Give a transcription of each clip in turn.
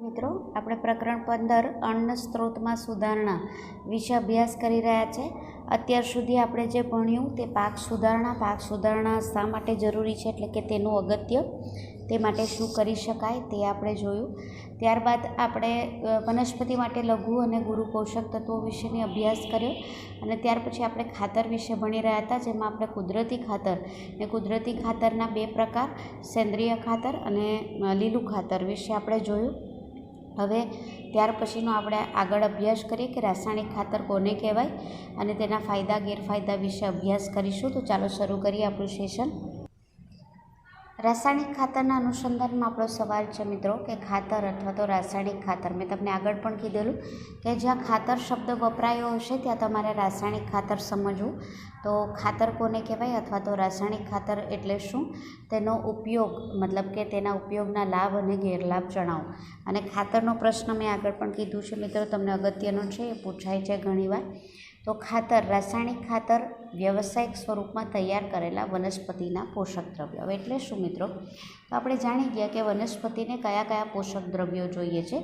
મિત્રો આપણે પ્રકરણ 15 અન્ન સ્ત્રોતમાં સુધારણા વિશે અભ્યાસ કરી રહ્યા છે। અત્યાર સુધી આપણે જે ભણ્યું તે પાક સુધારણા શા માટે જરૂરી છે, એટલે કે તેનું અગત્ય, તે માટે શું કરી શકાય તે આપણે જોયું। ત્યારબાદ આપણે વનસ્પતિ માટે લઘુ અને ગુરુ પોષક તત્વો વિશેની અભ્યાસ કર્યો અને ત્યાર પછી આપણે ખાતર વિશે ભણી રહ્યા હતા, જેમાં આપણે કુદરતી ખાતર ને કુદરતી ખાતરના બે પ્રકાર, સેન્દ્રિય ખાતર અને લીલું ખાતર વિશે આપણે જોયું। હવે ત્યાર પછીનો આપણે આગળ અભ્યાસ કરીએ કે રાસાયણિક ખાતર કોને કહેવાય અને તેના ફાયદા ગેરફાયદા વિશે અભ્યાસ કરીશું। તો ચાલો શરૂ કરીએ આપણું સેશન। રાસાયણિક ખાતરના અનુસંધાનમાં આપણો સવાલ છે મિત્રો કે ખાતર અથવા તો રાસાયણિક ખાતર, મેં તમને આગળ પણ કીધેલું કે જ્યાં ખાતર શબ્દ વપરાયો હશે ત્યાં તમારે રાસાયણિક ખાતર સમજવું। તો ખાતર કોને કહેવાય અથવા તો રાસાયણિક ખાતર એટલે શું, તેનો ઉપયોગ મતલબ કે તેના ઉપયોગના લાભ અને ગેરલાભ જણાવો। અને ખાતરનો પ્રશ્ન મેં આગળ પણ કીધું છે મિત્રો, તમને અગત્યનો છે, એ પૂછાય છે ઘણીવાર। તો ખાતર, રાસાયણિક ખાતર વ્યવસાયિક સ્વરૂપમાં તૈયાર કરેલા વનસ્પતિના પોષક દ્રવ્યો। હવે એટલે શું મિત્રો, તો આપણે જાણી ગયા કે વનસ્પતિને કયા કયા પોષક દ્રવ્યો જોઈએ છે,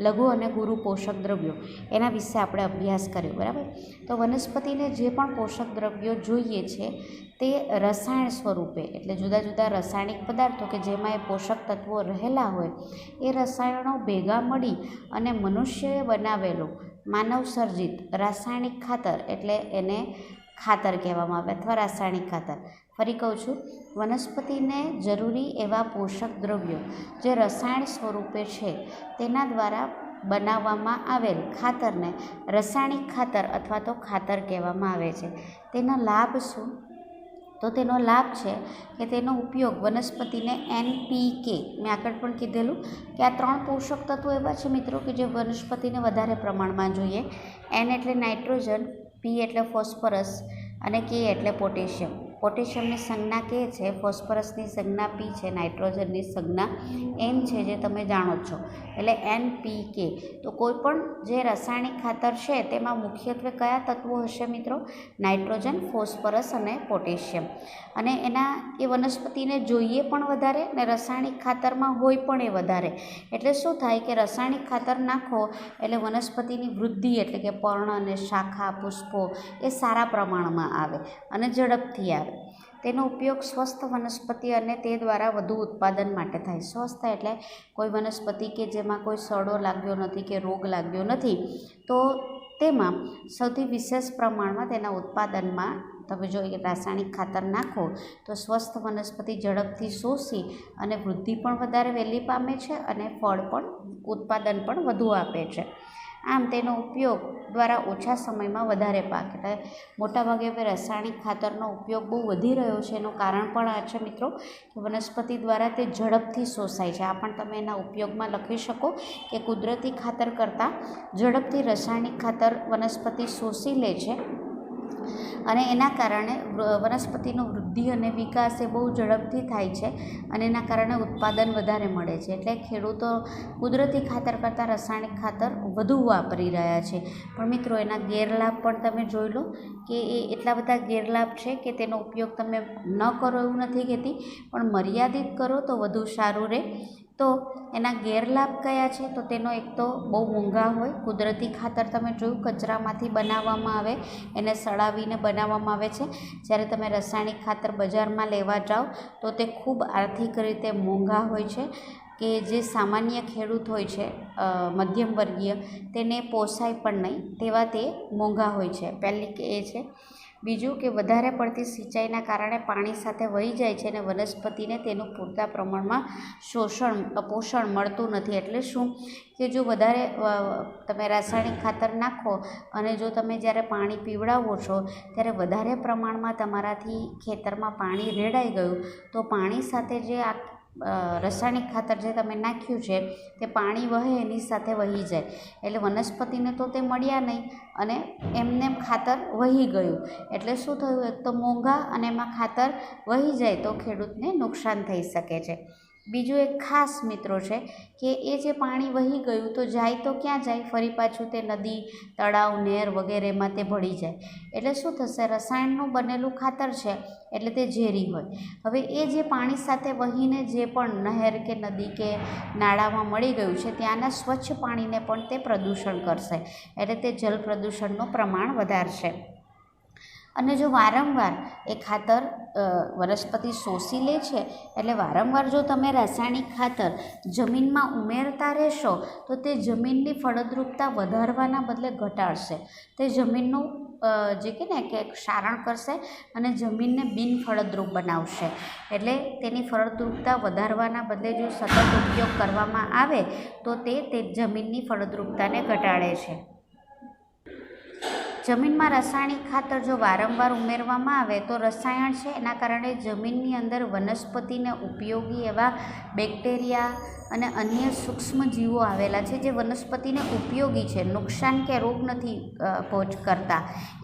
લઘુ અને ગુરુ પોષક દ્રવ્યો, એના વિશે આપણે અભ્યાસ કર્યો, બરાબર। તો વનસ્પતિને જે પણ પોષક દ્રવ્યો જોઈએ છે તે રસાયણ સ્વરૂપે, એટલે જુદા જુદા રાસાયણિક પદાર્થો કે જેમાં એ પોષક તત્વો રહેલા હોય, એ રસાયણો ભેગા મળી અને મનુષ્યએ બનાવેલો માનવ સર્જિત રાસાયણિક ખાતર, એટલે એને ખાતર કહેવામાં આવે અથવા રાસાયણિક ખાતર। ફરી કહું છું, વનસ્પતિને જરૂરી એવા પોષક દ્રવ્યો જે રસાયણ સ્વરૂપે છે તેના દ્વારા બનાવવામાં આવેલ ખાતરને રાસાયણિક ખાતર અથવા તો ખાતર કહેવામાં આવે છે। તેના લાભ શું? તો તેનો લાભ છે કે તેનો ઉપયોગ વનસ્પતિને NPK, મેં આગળ પણ કીધેલું કે આ 3 પોષક તત્વો એવા છે મિત્રો કે જે વનસ્પતિને વધારે પ્રમાણમાં જોઈએ। N એટલે નાઇટ્રોજન, P એટલે ફોસ્ફરસ અને K એટલે પોટેશિયમ। પોટેશિયમની સંજ્ઞા K છે, ફોસ્ફરસની સંજ્ઞા P છે, નાઇટ્રોજનની સંજ્ઞા N છે, જે તમે જાણો છો, એટલે NPK। તો કોઈપણ જે રાસાયણિક ખાતર છે તેમાં મુખ્યત્વે કયા તત્વો હશે મિત્રો? નાઇટ્રોજન, ફોસ્ફરસ અને પોટેશિયમ। અને એ વનસ્પતિને જોઈએ પણ વધારે ને રાસાયણિક ખાતરમાં હોય પણ એ વધારે। એટલે શું થાય કે રાસાયણિક ખાતર નાખો એટલે વનસ્પતિની વૃદ્ધિ, એટલે કે પર્ણ અને શાખા, પુષ્પો એ સારા પ્રમાણમાં આવે અને ઝડપથી આવે। તેનો ઉપયોગ સ્વસ્થ વનસ્પતિ અને તે દ્વારા વધુ ઉત્પાદન માટે થાય। સ્વસ્થ એટલે કોઈ વનસ્પતિ કે જેમાં કોઈ સડો લાગ્યો નથી કે રોગ લાગ્યો નથી, તો તેમાં સૌથી વિશેષ પ્રમાણમાં તેના ઉત્પાદનમાં તમે જો રાસાયણિક ખાતર નાખો તો સ્વસ્થ વનસ્પતિ ઝડપથી શોષી અને વૃદ્ધિ પણ વધારે વહેલી પામે છે અને ફળ પણ, ઉત્પાદન પણ વધુ આપે છે। આમ તેનો ઉપયોગ દ્વારા ઓછા સમયમાં વધારે પાક, એટલે મોટાભાગે હવે રાસાયણિક ખાતરનો ઉપયોગ બહુ વધી રહ્યો છે, એનું કારણ પણ આ છે મિત્રો કે વનસ્પતિ દ્વારા તે ઝડપથી શોષાય છે। આ પણ તમે એના ઉપયોગમાં લખી શકો કે કુદરતી ખાતર કરતાં ઝડપથી રાસાયણિક ખાતર વનસ્પતિ શોષી લે છે અને એના કારણે વનસ્પતિનો વૃદ્ધિ અને વિકાસ એ બહુ ઝડપથી થાય છે અને એના કારણે ઉત્પાદન વધારે મળે છે। એટલે ખેડૂતો કુદરતી ખાતર કરતાં રાસાયણિક ખાતર વધુ વાપરી રહ્યા છે। પણ મિત્રો એના ગેરલાભ પણ તમે જોઈ લો કે એ એટલા બધા ગેરલાભ છે કે તેનો ઉપયોગ તમે ન કરો એવું નથી કહેતી, પણ મર્યાદિત કરો તો વધુ સારું રહે। તો એના ગેરલાભ કયા છે? તો તેનો એક તો બહુ મોંઘા હોય। કુદરતી ખાતર તમે જોયું કચરામાંથી બનાવવામાં આવે, એને સડાવીને બનાવવામાં આવે છે, જ્યારે તમે રાસાયણિક ખાતર બજારમાં લેવા જાઓ તો તે ખૂબ આર્થિક રીતે મોંઘા હોય છે કે જે સામાન્ય ખેડૂત હોય છે, મધ્યમ વર્ગીય, તેને પોસાય પણ નહીં તેવા તે મોંઘા હોય છે, પહેલી કે એ છે। બીજું કે વધારે પડતી સિંચાઈના કારણે પાણી સાથે વહી જાય છે અને વનસ્પતિને તેનું પૂરતા પ્રમાણમાં પોષણ મળતું નથી। એટલે શું કે જો વધારે તમે રાસાયણિક ખાતર નાખો અને જો તમે જ્યારે પાણી પીવડાવો છો ત્યારે વધારે પ્રમાણમાં તમારાથી ખેતરમાં પાણી રેડાઈ ગયું, તો પાણી સાથે જે આ રાસાયણિક ખાતર જે તમે નાખ્યું છે તે પાણી વહે એની સાથે વહી જાય, એટલે વનસ્પતિને તો તે મળ્યા નહીં અને એમને ખાતર વહી ગયું। એટલે શું થયું, એક તો મોંઘા અને એમાં ખાતર વહી જાય તો ખેડૂતને નુકસાન થઈ શકે છે। બીજું એક ખાસ મિત્રો છે કે એ જે પાણી વહી ગયું તો જાય તો ક્યાં જાય, ફરી પાછું તે નદી, તળાવ, નહેર વગેરેમાં તે ભળી જાય. એટલે શું થશે, રસાયણનું બનેલું ખાતર છે એટલે તે ઝેરી હોય. હવે એ જે પાણી સાથે વહીને જે પણ નહેર કે નદી કે નાળામાં મળી ગયું છે ત્યાંના સ્વચ્છ પાણીને પણ તે પ્રદૂષણ કરશે, એટલે તે જલ પ્રદૂષણનું પ્રમાણ વધારશે. અને જો વારંવાર એ ખાતર વનસ્પતિ શોષી લે છે, એટલે વારંવાર જો તમે રાસાયણિક ખાતર જમીનમાં ઉમેરતા રહેશો તો તે જમીનની ફળદ્રુપતા વધારવાના બદલે ઘટાડશે. તે જમીનનું જે કે ને કે ક્ષારણ કરશે અને જમીનને બિનફળદ્રુપ બનાવશે. એટલે તેની ફળદ્રુપતા વધારવાના બદલે જો સતત ઉપયોગ કરવામાં આવે તો તે જમીનની ફળદ્રુપતાને ઘટાડે છે. જમીનમાં રાસાયણિક ખાતર જો વારંવાર ઉમેરવામાં આવે તો રસાયણ છે એના કારણે જમીનની અંદર વનસ્પતિને ઉપયોગી એવા બેક્ટેરિયા અને અન્ય સૂક્ષ્મ જીવો આવેલા છે જે વનસ્પતિને ઉપયોગી છે, નુકસાન કે રોગ નથી કરતા.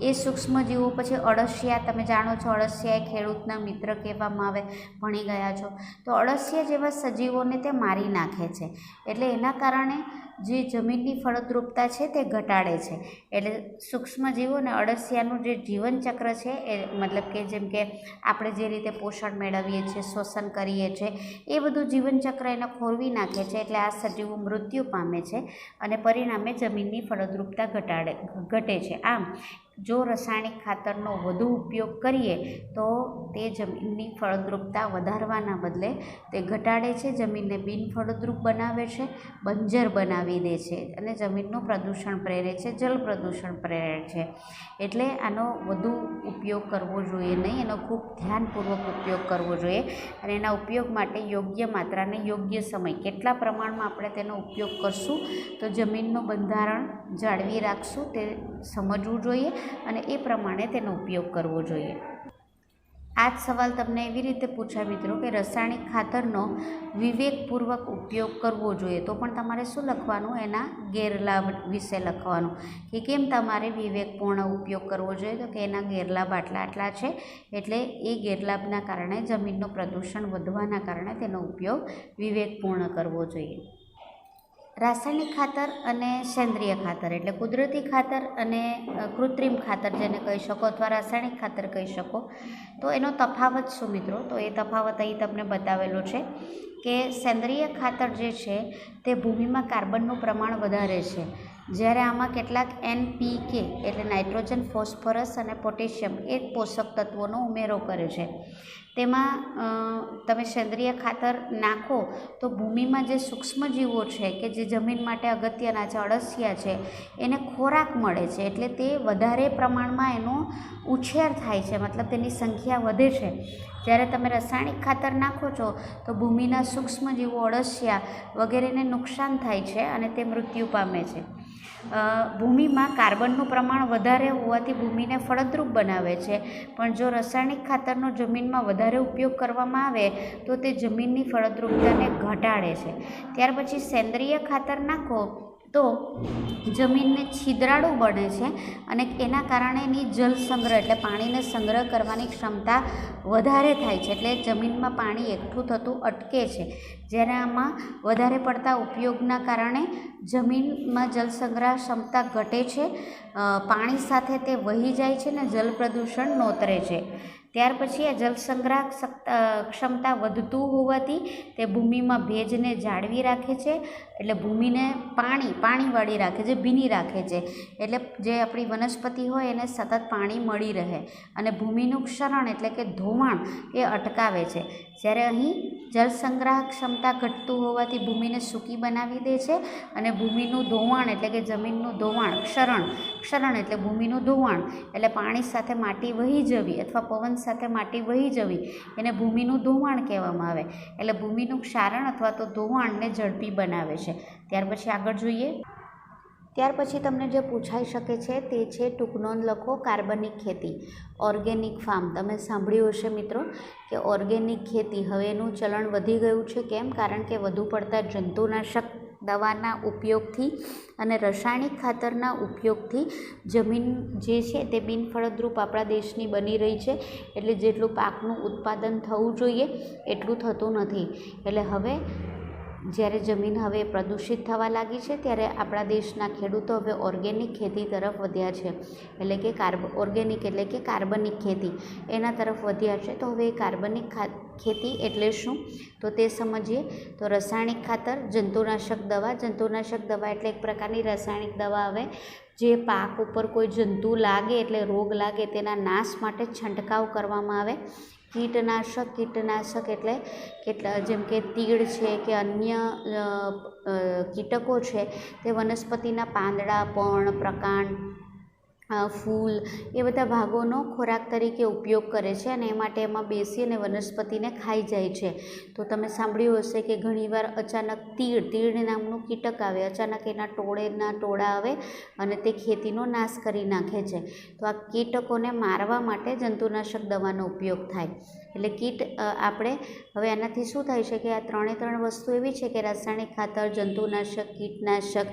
એ સૂક્ષ્મ જીવો પછી અળસિયા, તમે જાણો છો અળસિયા એ ખેડૂતના મિત્ર કહેવામાં આવે, ભણી ગયા છો. તો અળસિયા જેવા સજીવોને તે મારી નાખે છે. એટલે એના કારણે જે જમીનની ફળદ્રુપતા છે તે ઘટાડે છે. એટલે સૂક્ષ્મજીવો અને અળસિયાનું જે જીવનચક્ર છે એ મતલબ કે જેમ કે આપણે જે રીતે પોષણ મેળવીએ છીએ, શોષણ કરીએ છીએ, એ બધું જીવનચક્ર એને ખોરવી નાખે છે. એટલે આ સજીવો મૃત્યુ પામે છે અને પરિણામે જમીનની ફળદ્રુપતા ઘટે છે. આમ જો રાસાયણિક ખાતરનો વધુ ઉપયોગ કરીએ તો તે જમીનની ફળદ્રુપતા વધારવાના બદલે તે ઘટાડે છે, જમીનને બિનફળદ્રુપ બનાવે છે, બંજર બનાવી દે છે અને જમીનનું પ્રદૂષણ પ્રેરે છે, જલ પ્રદૂષણ પ્રેરે છે. એટલે આનો વધુ ઉપયોગ કરવો જોઈએ નહીં, એનો ખૂબ ધ્યાનપૂર્વક ઉપયોગ કરવો જોઈએ. અને એના ઉપયોગ માટે યોગ્ય માત્રા અને યોગ્ય સમય, કેટલા પ્રમાણમાં આપણે તેનો ઉપયોગ કરશું તો જમીનનું બંધારણ જાળવી રાખશું તે સમજવું જોઈએ અને એ પ્રમાણે તેનો ઉપયોગ કરવો જોઈએ. આ જ સવાલ તમને એવી રીતે પૂછાય મિત્રો કે રાસાયણિક ખાતરનો વિવેકપૂર્વક ઉપયોગ કરવો જોઈએ, તો પણ તમારે શું લખવાનું, એના ગેરલાભ વિશે લખવાનું કે કેમ તમારે વિવેકપૂર્ણ ઉપયોગ કરવો જોઈએ. તો કે એના ગેરલાભ આટલા છે, એટલે એ ગેરલાભના કારણે જમીનનું પ્રદૂષણ વધવાના કારણે તેનો ઉપયોગ વિવેકપૂર્ણ કરવો જોઈએ. રાસાયણિક ખાતર અને સેન્દ્રિય ખાતર એટલે કુદરતી ખાતર અને કૃત્રિમ ખાતર જેને કહી શકો અથવા રાસાયણિક ખાતર કહી શકો. તો એનો તફાવત શું મિત્રો, તો એ તફાવત અહીં તમને બતાવેલો છે કે સેન્દ્રિય ખાતર જે છે તે ભૂમિમાં કાર્બનનું પ્રમાણ વધારે છે, જ્યારે આમાં કેટલાક NPK એટલે નાઇટ્રોજન, ફોસ્ફરસ અને પોટેશિયમ એ પોષક તત્વોનો ઉમેરો કરે છે. તેમાં તમે સેન્દ્રિય ખાતર નાખો તો ભૂમિમાં જે સૂક્ષ્મજીવો છે કે જે જમીન માટે અગત્યના છે, અળસિયા છે, એને ખોરાક મળે છે. એટલે તે વધારે પ્રમાણમાં એનો ઉછેર થાય છે, મતલબ તેની સંખ્યા વધે છે. જ્યારે તમે રાસાયણિક ખાતર નાખો છો તો ભૂમિના સૂક્ષ્મજીવો, અળસિયા વગેરેને નુકસાન થાય છે અને તે મૃત્યુ પામે છે. ભૂમિમાં કાર્બનનું પ્રમાણ વધારે હોવાથી ભૂમિને ફળદ્રુપ બનાવે છે, પણ જો રાસાયણિક ખાતરનો જમીનમાં વધારે ઉપયોગ કરવામાં આવે તો તે જમીનની ફળદ્રુપતાને ઘટાડે છે. ત્યાર પછી સેન્દ્રિય ખાતર નાખો તો જમીનને છિદ્રાળુ બને છે અને એના કારણે એની જલ સંગ્રહ એટલે પાણીને સંગ્રહ કરવાની ક્ષમતા વધારે થાય છે. એટલે જમીનમાં પાણી એકઠું થતું અટકે છે. જ્યારે આમાં વધારે પડતા ઉપયોગના કારણે જમીનમાં જલ સંગ્રહ ક્ષમતા ઘટે છે, પાણી સાથે તે વહી જાય છે ને જલ પ્રદૂષણ નોતરે છે. ત્યાર પછી આ જલ સંગ્રહ ક્ષમતા વધતું હોવાથી તે ભૂમિમાં ભેજને જાળવી રાખે છે, એટલે ભૂમિને પાણીવાળી રાખે છે, ભીની રાખે છે. એટલે જે આપણી વનસ્પતિ હોય એને સતત પાણી મળી રહે અને ભૂમિનું ક્ષરણ એટલે કે ધોવાણ એ અટકાવે છે. જ્યારે અહીં જળ સંગ્રહ ક્ષમતા ઘટતું હોવાથી ભૂમિને સૂકી બનાવી દે છે અને ભૂમિનું ધોવાણ એટલે કે જમીનનું ધોવાણ, ક્ષરણ એટલે ભૂમિનું ધોવાણ એટલે પાણી સાથે માટી વહી જવી અથવા પવન સાથે માટી વહી જવી એને ભૂમિનું ધોવાણ કહેવામાં આવે. એટલે ભૂમિનું ક્ષારણ અથવા તો ધોવાણને ઝડપી બનાવે છે. ત્યાર પછી આગળ જોઈએ. ત્યાર પછી તમને જે પૂછાઈ શકે છે તે છે ટૂંક નોંધ લખો, કાર્બનિક ખેતી, ઓર્ગેનિક ફાર્મ. તમે સાંભળ્યું હશે મિત્રો કે ઓર્ગેનિક ખેતી હવે એનું ચલણ વધી ગયું છે. કેમ? કારણ કે વધુ પડતા જંતુનાશક દવાના ઉપયોગથી અને રાસાયણિક ખાતરના ઉપયોગથી જમીન જે છે તે બિનફળદ્રુપ આપણા દેશની બની રહી છે. એટલે જેટલું પાકનું ઉત્પાદન થવું જોઈએ એટલું થતું નથી. એટલે હવે જ્યારે જમીન હવે પ્રદૂષિત થવા લાગી છે ત્યારે આપણા દેશના ખેડૂતો હવે ઓર્ગેનિક ખેતી તરફ વધ્યા છે. એટલે કે ઓર્ગેનિક એટલે કે કાર્બનિક ખેતી એના તરફ વધ્યા છે. તો હવે કાર્બનિક ખેતી એટલે શું તો તે સમજીએ. તો રાસાયણિક ખાતર, જંતુનાશક દવા એટલે એક પ્રકારની રાસાયણિક દવા આવે જે પાક ઉપર કોઈ જંતુ લાગે એટલે રોગ લાગે તેના નાશ માટે છંટકાવ કરવામાં આવે. કીટનાશક એટલે જેમ કે તીડ છે કે અન્ય કીટકો છે તે વનસ્પતિના પાંદડા, પર્ણ, પ્રકાંડ, ફૂલ એ બધા ભાગોનો ખોરાક તરીકે ઉપયોગ કરે છે અને એ માટે એમાં બેસી અને વનસ્પતિને ખાઈ જાય છે. તો તમે સાંભળ્યું હશે કે ઘણીવાર અચાનક તીડ નામનું કીટક આવે, અચાનક એના ટોળા આવે અને તે ખેતીનો નાશ કરી નાખે છે. તો આ કીટકોને મારવા માટે જંતુનાશક દવાનો ઉપયોગ થાય. એટલે આપણે હવે આનાથી શું થાય છે કે આ ત્રણ વસ્તુ એવી છે કે રાસાયણિક ખાતર, જંતુનાશક, કીટનાશક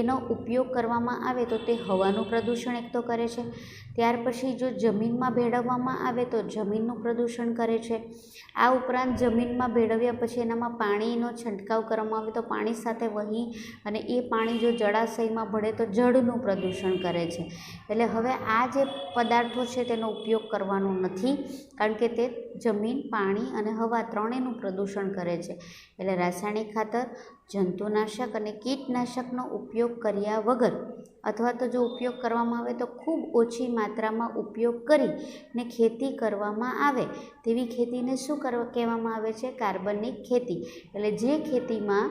એનો ઉપયોગ કરવામાં આવે તો તે હવાનું પ્રદૂષણ એક તો કરે છે. ત્યાર પછી જો જમીનમાં ભેળવવામાં આવે તો જમીનનું પ્રદૂષણ કરે છે. આ ઉપરાંત જમીનમાં ભેળવ્યા પછી એનામાં પાણીનો છંટકાવ કરવામાં આવે તો પાણી સાથે વહી અને એ પાણી જો જળાશયમાં ભળે તો જળનું પ્રદૂષણ કરે છે. એટલે હવે આ જે પદાર્થો છે તેનો ઉપયોગ કરવાનો નથી કારણ કે તે જમીન, પાણી અને હવા ત્રણેયનું પ્રદૂષણ કરે છે. એટલે રાસાયણિક ખાતર, જંતુનાશક અને કીટનાશકનો ઉપયોગ કર્યા વગર અથવા તો જો ઉપયોગ કરવામાં આવે તો ખૂબ ઓછી માત્રામાં ઉપયોગ કરીને ખેતી કરવામાં આવે તેવી ખેતીને શું કહેવામાં આવે છે? કાર્બનિક ખેતી. એટલે જે ખેતીમાં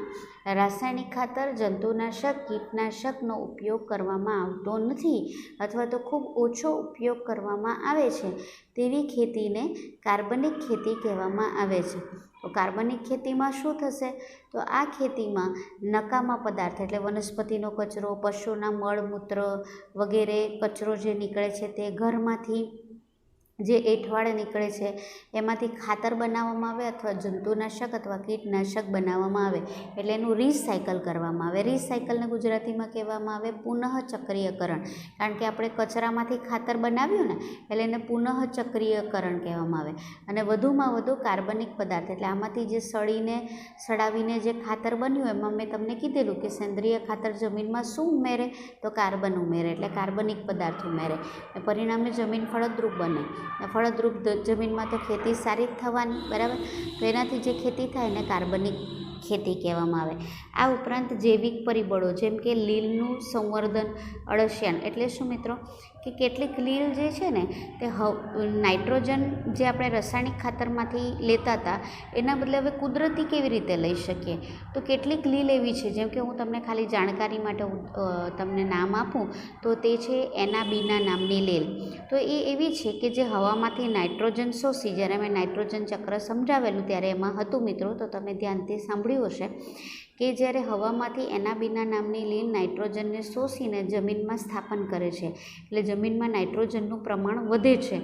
રાસાયણિક ખાતર, જંતુનાશક, કીટનાશકનો ઉપયોગ કરવામાં આવતો નથી અથવા તો ખૂબ ઓછો ઉપયોગ કરવામાં આવે છે તેવી ખેતીને કાર્બનિક ખેતી કહેવામાં આવે છે. તો કાર્બનિક ખેતીમાં શું થશે? તો આ ખેતીમાં નકામા પદાર્થ એટલે વનસ્પતિનો કચરો, પશુના મળમૂત્ર વગેરે કચરો જે નીકળે છે તે ઘરમાંથી જે એઠવાડ નીકળે છે એમાંથી ખાતર બનાવવામાં આવે અથવા જંતુનાશક અથવા કીટનાશક બનાવવામાં આવે. એટલે એનું રિસાયકલ કરવામાં આવે. રિસાયકલને ગુજરાતીમાં કહેવામાં આવે પુનઃચક્રીયકરણ. કારણ કે આપણે કચરામાંથી ખાતર બનાવ્યું ને એટલે એને પુનઃચક્રીયકરણ કહેવામાં આવે. અને વધુમાં વધુ કાર્બનિક પદાર્થ એટલે આમાંથી જે સડાવીને જે ખાતર બન્યું એમાં મેં તમને કીધેલું કે સેન્દ્રિય ખાતર જમીનમાં શું ઉમેરે તો કાર્બન ઉમેરે એટલે કાર્બનિક પદાર્થ ઉમેરે. પરિણામે જમીન ફળદ્રુપ બને. ફળદ્રુપ જમીનમાં તો ખેતી સારી જ થવાની, બરાબર. તો એનાથી જે ખેતી થાય એને કાર્બનિક ખેતી કહેવામાં આવે. આ ઉપરાંત જૈવિક પરિબળો જેમ કે લીલનું સંવર્ધન, અળસિયાન એટલે શું મિત્રો કે કેટલીક લીલ જે છે ને તે નાઇટ્રોજન જે આપણે રાસાયણિક ખાતરમાંથી લેતા હતા એના બદલે હવે કુદરતી કેવી રીતે લઈ શકીએ? તો કેટલીક લીલ એવી છે જેમ કે હું તમને ખાલી જાણકારી માટે તમને નામ આપું તો તે છે એનાબીના નામની લીલ. તો એ એવી છે કે જે હવામાંથી નાઇટ્રોજન શોષી, જ્યારે મેં નાઇટ્રોજન ચક્ર સમજાવેલું ત્યારે એમાં હતું મિત્રો, તો તમે ધ્યાનથી સાંભળ્યું હશે કે જ્યારે હવામાંથી એનાબીના નામની લીલ નાઇટ્રોજનને શોષીને જમીનમાં સ્થાપન કરે છે એટલે જમીનમાં નાઇટ્રોજનનું પ્રમાણ વધે છે.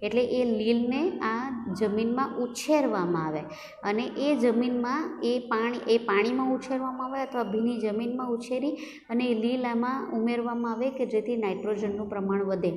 એટલે એ લીલને આ જમીનમાં ઉછેરવામાં આવે અને એ જમીનમાં એ પાણીમાં ઉછેરવામાં આવે અથવા ભીની જમીનમાં ઉછેરી અને એ લીલ આમાં ઉમેરવામાં આવે કે જેથી નાઇટ્રોજનનું પ્રમાણ વધે.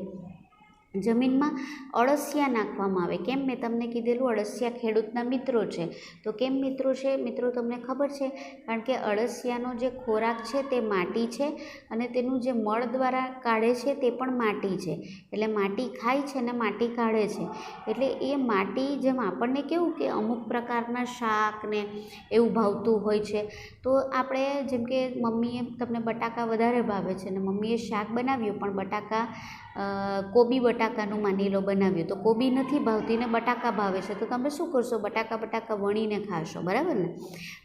જમીનમાં અળસિયા નાખવામાં આવે. કેમ? મેં તમને કીધેલું અળસિયા ખેડૂતના મિત્રો છે. તો કેમ મિત્રો છે? મિત્રો તમને ખબર છે કારણ કે અળસિયાનો જે ખોરાક છે તે માટી છે અને તેનું જે મળ દ્વારા કાઢે છે તે પણ માટી છે. એટલે માટી ખાય છે અને માટી કાઢે છે. એટલે એ માટી જેમ આપણને કેવું કે અમુક પ્રકારના શાક ને એવું ભાવતું હોય છે તો આપણે જેમ કે મમ્મીએ તમને બટાકા વધારે ભાવે છે અને મમ્મીએ શાક બનાવ્યું પણ કોબી બટાકાનું માની લો બનાવ્યું તો કોબી નથી ભાવતી ને બટાકા ભાવે છે તો તમે શું કરશો? બટાકા વણીને ખાશો, બરાબર ને?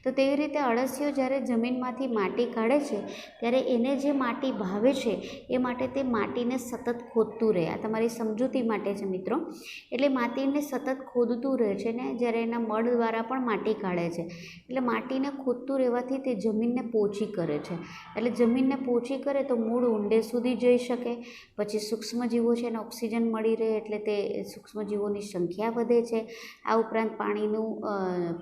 તો તેવી રીતે અળસિયો જ્યારે જમીનમાંથી માટી કાઢે છે ત્યારે એને જે માટી ભાવે છે એ માટે તે માટીને સતત ખોદતું રહે. આ તમારી સમજૂતી માટે છે મિત્રો. એટલે માટીને સતત ખોદતું રહે છે ને જ્યારે એના મળ દ્વારા પણ માટી કાઢે છે. એટલે માટીને ખોદતું રહેવાથી તે જમીનને પોચી કરે છે. એટલે જમીનને પોચી કરે તો મૂળ ઊંડે સુધી જઈ શકે, પછી સૂક્ષ્મજીવો છે એને ઓક્સિજન મળી રહે એટલે તે સૂક્ષ્મજીવોની સંખ્યા વધે છે. આ ઉપરાંત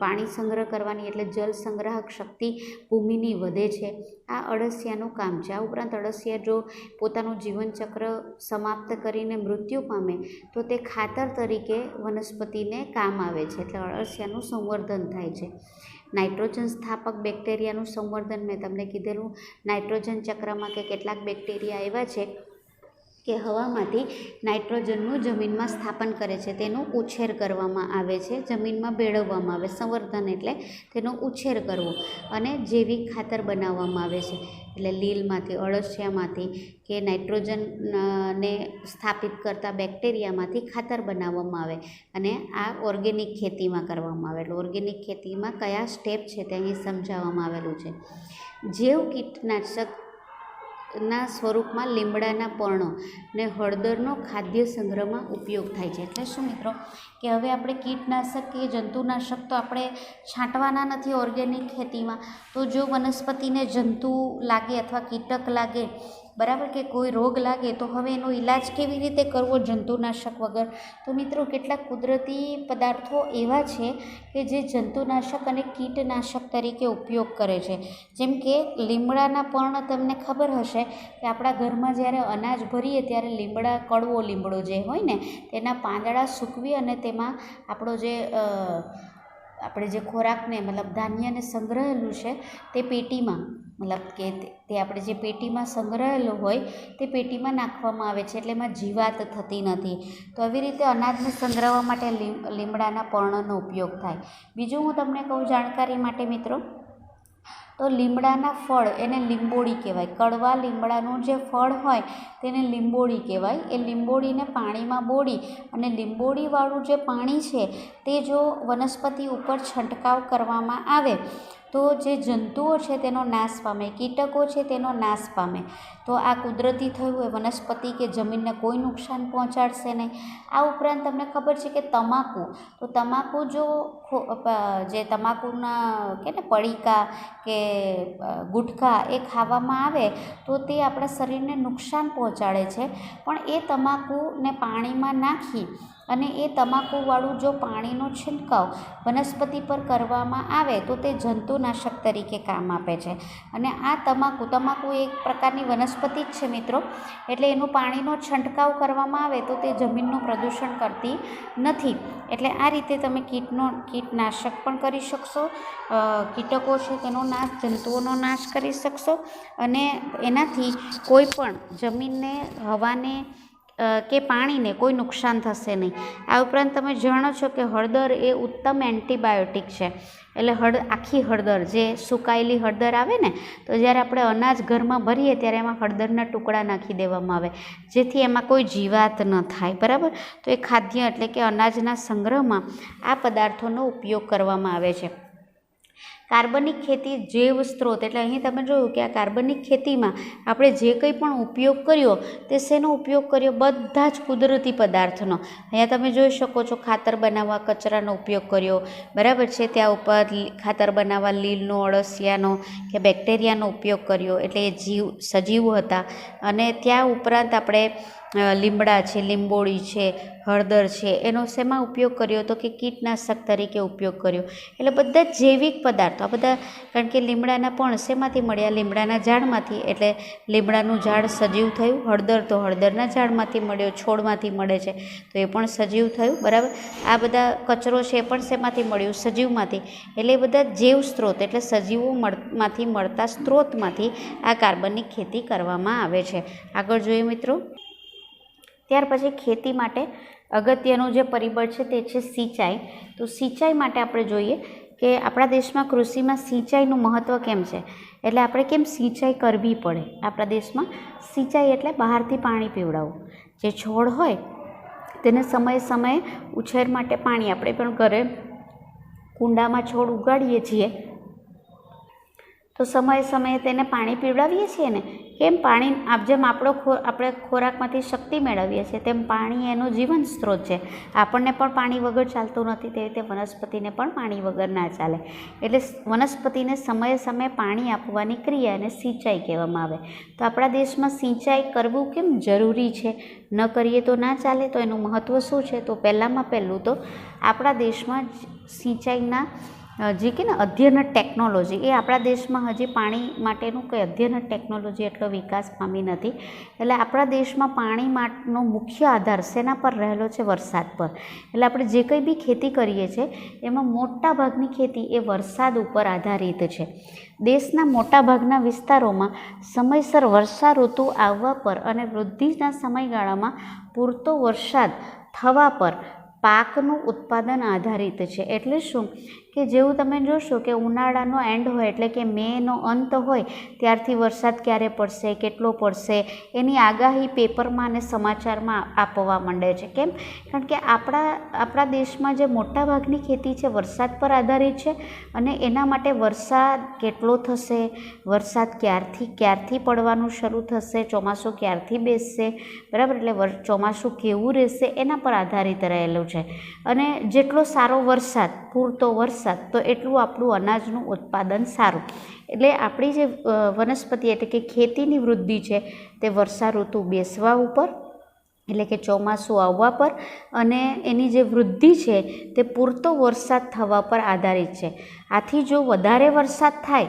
પાણી સંગ્રહ કરવાની એટલે જલ સંગ્રાહક શક્તિ ભૂમિની વધે છે. આ અળસિયાનું કામ છે. આ ઉપરાંત અળસિયા જો પોતાનું જીવનચક્ર સમાપ્ત કરીને મૃત્યુ પામે તો તે ખાતર તરીકે વનસ્પતિને કામ આવે છે, એટલે અળસિયાનું સંવર્ધન થાય છે. નાઇટ્રોજન સ્થાપક બેક્ટેરિયાનું સંવર્ધન મેં તમને કીધેલું. નાઇટ્રોજન ચક્રમાં કે કેટલાક બેક્ટેરિયા એવા છે કે હવામાંથી નાઇટ્રોજનનું જમીનમાં સ્થાપન કરે છે, તેનો ઉછેર કરવામાં આવે છે, જમીનમાં ભેળવવામાં આવે. સંવર્ધન એટલે તેનો ઉછેર કરવો અને જૈવિક ખાતર બનાવવામાં આવે છે. એટલે લીલમાંથી, અળસિયામાંથી કે નાઇટ્રોજનને સ્થાપિત કરતા બેક્ટેરિયામાંથી ખાતર બનાવવામાં આવે અને આ ઓર્ગેનિક ખેતીમાં કરવામાં આવે. એટલે ઓર્ગેનિક ખેતીમાં કયા સ્ટેપ છે તે અહીં સમજાવવામાં આવેલું છે. જૈવ કીટનાશક ના સ્વરૂપમાં લીમડાના પર્ણો ને હળદરનો ખાદ્ય સંગ્રહમાં ઉપયોગ થાય છે. એટલે શું મિત્રો કે હવે આપણે કીટનાશક કે જંતુનાશક તો આપણે છાંટવાના નથી ઓર્ગેનિક ખેતીમાં. તો જો વનસ્પતિને જંતુ લાગે અથવા કીટક લાગે, બરાબર, કે કોઈ રોગ લાગે તો હવે એનો ઈલાજ કેવી રીતે કરવો જંતુનાશક વગર? તો મિત્રો કેટલાક કુદરતી પદાર્થો એવા છે કે જે જંતુનાશક અને કીટનાશક તરીકે ઉપયોગ કરે છે. જેમ કે લીમડાના પર્ણ, તમને ખબર હશે કે આપણા ઘરમાં જ્યારે અનાજ ભરીએ ત્યારે કડવો લીમડો જે હોય ને તેના પાંદડા સૂકવી અને તેમાં આપણે જે ખોરાકને મતલબ ધાન્યને સંગ્રહેલું છે તે પેટીમાં, મતલબ કે તે આપણે જે પેટીમાં સંગ્રહેલું હોય તે પેટીમાં નાખવામાં આવે છે, એટલે એમાં જીવાત થતી નથી. તો આવી રીતે અનાજને સંગ્રહવા માટે લીમડાના પર્ણનો ઉપયોગ થાય. બીજું હું તમને કહું જાણકારી માટે મિત્રો, તો લીમડાના ફળ એને લીંબોળી કહેવાય. કડવા લીમડાનું જે ફળ હોય તેને લીંબોળી કહેવાય. એ લીંબોળીને પાણીમાં બોળી અને લીંબોળીવાળું જે પાણી છે તે જો વનસ્પતિ ઉપર છંટકાવ કરવામાં આવે તો જે જંતુઓ છે તેનો નાશ પામે, કીટકો છે તેનો નાશ પામે. તો આ કુદરતી થયું એ વનસ્પતિ કે જમીનને કોઈ નુકસાન પહોંચાડશે નહીં. આ ઉપરાંત તમને ખબર છે કે તમાકુ, તો તમાકુ જો જે તમાકુના કે ને પડીકા કે ગુટખા એ ખાવામાં આવે તો તે આપણા શરીરને નુકસાન પહોંચાડે છે. પણ એ તમાકુને પાણીમાં નાખી અને એ તમાકુવાળું જો પાણીનો છંટકાવ વનસ્પતિ પર કરવામાં આવે તો તે જંતુનાશક તરીકે કામ આપે છે. અને આ તમાકુ એક પ્રકારની વનસ્પતિ જ છે મિત્રો, એટલે એનું પાણીનો છંટકાવ કરવામાં આવે તો તે જમીનનું પ્રદૂષણ કરતી નથી. એટલે આ રીતે તમે કીટનાશક પણ કરી શકશો, કીટકો છે તેનો નાશ, જંતુઓનો નાશ કરી શકશો અને એનાથી કોઈ પણ જમીનને, હવાને કે પાણીને કોઈ નુકસાન થશે નહીં. આ ઉપરાંત તમે જાણો છો કે હળદર એ ઉત્તમ એન્ટીબાયોટિક છે. એટલે આખી હળદર, જે સુકાયેલી હળદર આવે ને, તો જ્યારે આપણે અનાજ ઘરમાં ભરીએ ત્યારે એમાં હળદરના ટુકડા નાખી દેવામાં આવે જેથી એમાં કોઈ જીવાત ન થાય, બરાબર. તો એ ખાદ્ય એટલે કે અનાજના સંગ્રહમાં આ પદાર્થોનો ઉપયોગ કરવામાં આવે છે. કાર્બનિક ખેતી જૈવ સ્ત્રોત, એટલે અહીં તમે જોયું કે આ કાર્બનિક ખેતીમાં આપણે જે કંઈ પણ ઉપયોગ કર્યો તે શેનો ઉપયોગ કર્યો? બધા જ કુદરતી પદાર્થનો. અહીંયા તમે જોઈ શકો છો ખાતર બનાવવા કચરાનો ઉપયોગ કર્યો, બરાબર છે. ત્યાં ઉપર ખાતર બનાવવા લીલનો, અળસિયાનો કે બેક્ટેરિયાનો ઉપયોગ કર્યો, એટલે એ સજીવ હતા. અને ત્યાં ઉપરાંત આપણે લીમડા છે, લીંબોળી છે, હળદર છે, એનો શેમાં ઉપયોગ કર્યો તો કે કીટનાશક તરીકે ઉપયોગ કર્યો. એટલે બધા જૈવિક પદાર્થો આ બધા, કારણ કે લીમડાના પણ શેમાંથી મળ્યા? લીમડાના ઝાડમાંથી. એટલે લીમડાનું ઝાડ સજીવ થયું. હળદર તો હળદરના ઝાડમાંથી મળ્યો, છોડમાંથી મળે છે, તો એ પણ સજીવ થયું, બરાબર. આ બધા કચરો છે એ પણ શેમાંથી મળ્યું? સજીવમાંથી. એટલે એ બધા જૈવ સ્ત્રોત એટલે સજીવોમાંથી મળતા સ્ત્રોતમાંથી આ કાર્બનિક ખેતી કરવામાં આવે છે. આગળ જોઈએ મિત્રો. ત્યાર પછી ખેતી માટે અગત્યનું જે પરિબળ છે તે છે સિંચાઈ. તો સિંચાઈ માટે આપણે જોઈએ કે આપણા દેશમાં કૃષિમાં સિંચાઈનું મહત્ત્વ કેમ છે, એટલે આપણે કેમ સિંચાઈ કરવી પડે. આપણા દેશમાં સિંચાઈ એટલે બહારથી પાણી પીવડાવવું. જે છોડ હોય તેને સમયે સમયે ઉછેર માટે પાણી, આપણે પણ ઘરે કુંડામાં છોડ ઉગાડીએ છીએ તો સમયે સમયે તેને પાણી પીવડાવીએ છીએ ને, કેમ પાણી જેમ આપણે ખોરાકમાંથી શક્તિ મેળવીએ છીએ તેમ પાણી એનો જીવન સ્ત્રોત છે. આપણને પણ પાણી વગર ચાલતું નથી, તેવી રીતે વનસ્પતિને પણ પાણી વગર ના ચાલે. એટલે વનસ્પતિને સમયે સમયે પાણી આપવાની ક્રિયાને સિંચાઈ કહેવામાં આવે. તો આપણા દેશમાં સિંચાઈ કરવું કેમ જરૂરી છે, ન કરીએ તો ના ચાલે? તો એનું મહત્ત્વ શું છે? તો પહેલું તો આપણા દેશમાં સિંચાઈના જે કે ને અધ્યયન ટેકનોલોજી, એ આપણા દેશમાં હજી પાણી માટેનું કંઈ અધ્યયન ટેકનોલોજી એટલો વિકાસ પામી નથી. એટલે આપણા દેશમાં પાણી માટેનો મુખ્ય આધાર શેના પર રહેલો છે? વરસાદ પર. એટલે આપણે જે કંઈ બી ખેતી કરીએ છીએ એમાં મોટા ભાગની ખેતી એ વરસાદ ઉપર આધારિત છે. દેશના મોટાભાગના વિસ્તારોમાં સમયસર વર્ષા ઋતુ આવવા પર અને વૃદ્ધિના સમયગાળામાં પૂરતો વરસાદ થવા પર પાકનું ઉત્પાદન આધારિત છે. એટલે શું કે જેવું તમે જોશો કે ઉનાળાનો એન્ડ હોય એટલે કે મેનો અંત હોય ત્યારથી વરસાદ ક્યારે પડશે, કેટલો પડશે, એની આગાહી પેપરમાં અને સમાચારમાં આપવા માંડે છે. કેમ? કારણ કે આપણા દેશમાં જે મોટાભાગની ખેતી છે વરસાદ પર આધારિત છે, અને એના માટે વરસાદ કેટલો થશે, વરસાદ ક્યારથી પડવાનું શરૂ થશે, ચોમાસું ક્યારથી બેસશે, બરાબર, એટલે ચોમાસું કેવું રહેશે એના પર આધારિત રહેલું છે. અને જેટલો સારો વરસાદ, પૂરતો વરસાદ, તો એટલું આપણું અનાજનું ઉત્પાદન સારું. એટલે આપણી જે વનસ્પતિ એટલે કે ખેતીની વૃદ્ધિ છે તે વર્ષા ઋતુ બેસવા ઉપર એટલે કે ચોમાસું આવવા પર અને એની જે વૃદ્ધિ છે તે પૂરતો વરસાદ થવા પર આધારિત છે. આથી જો વધારે વરસાદ થાય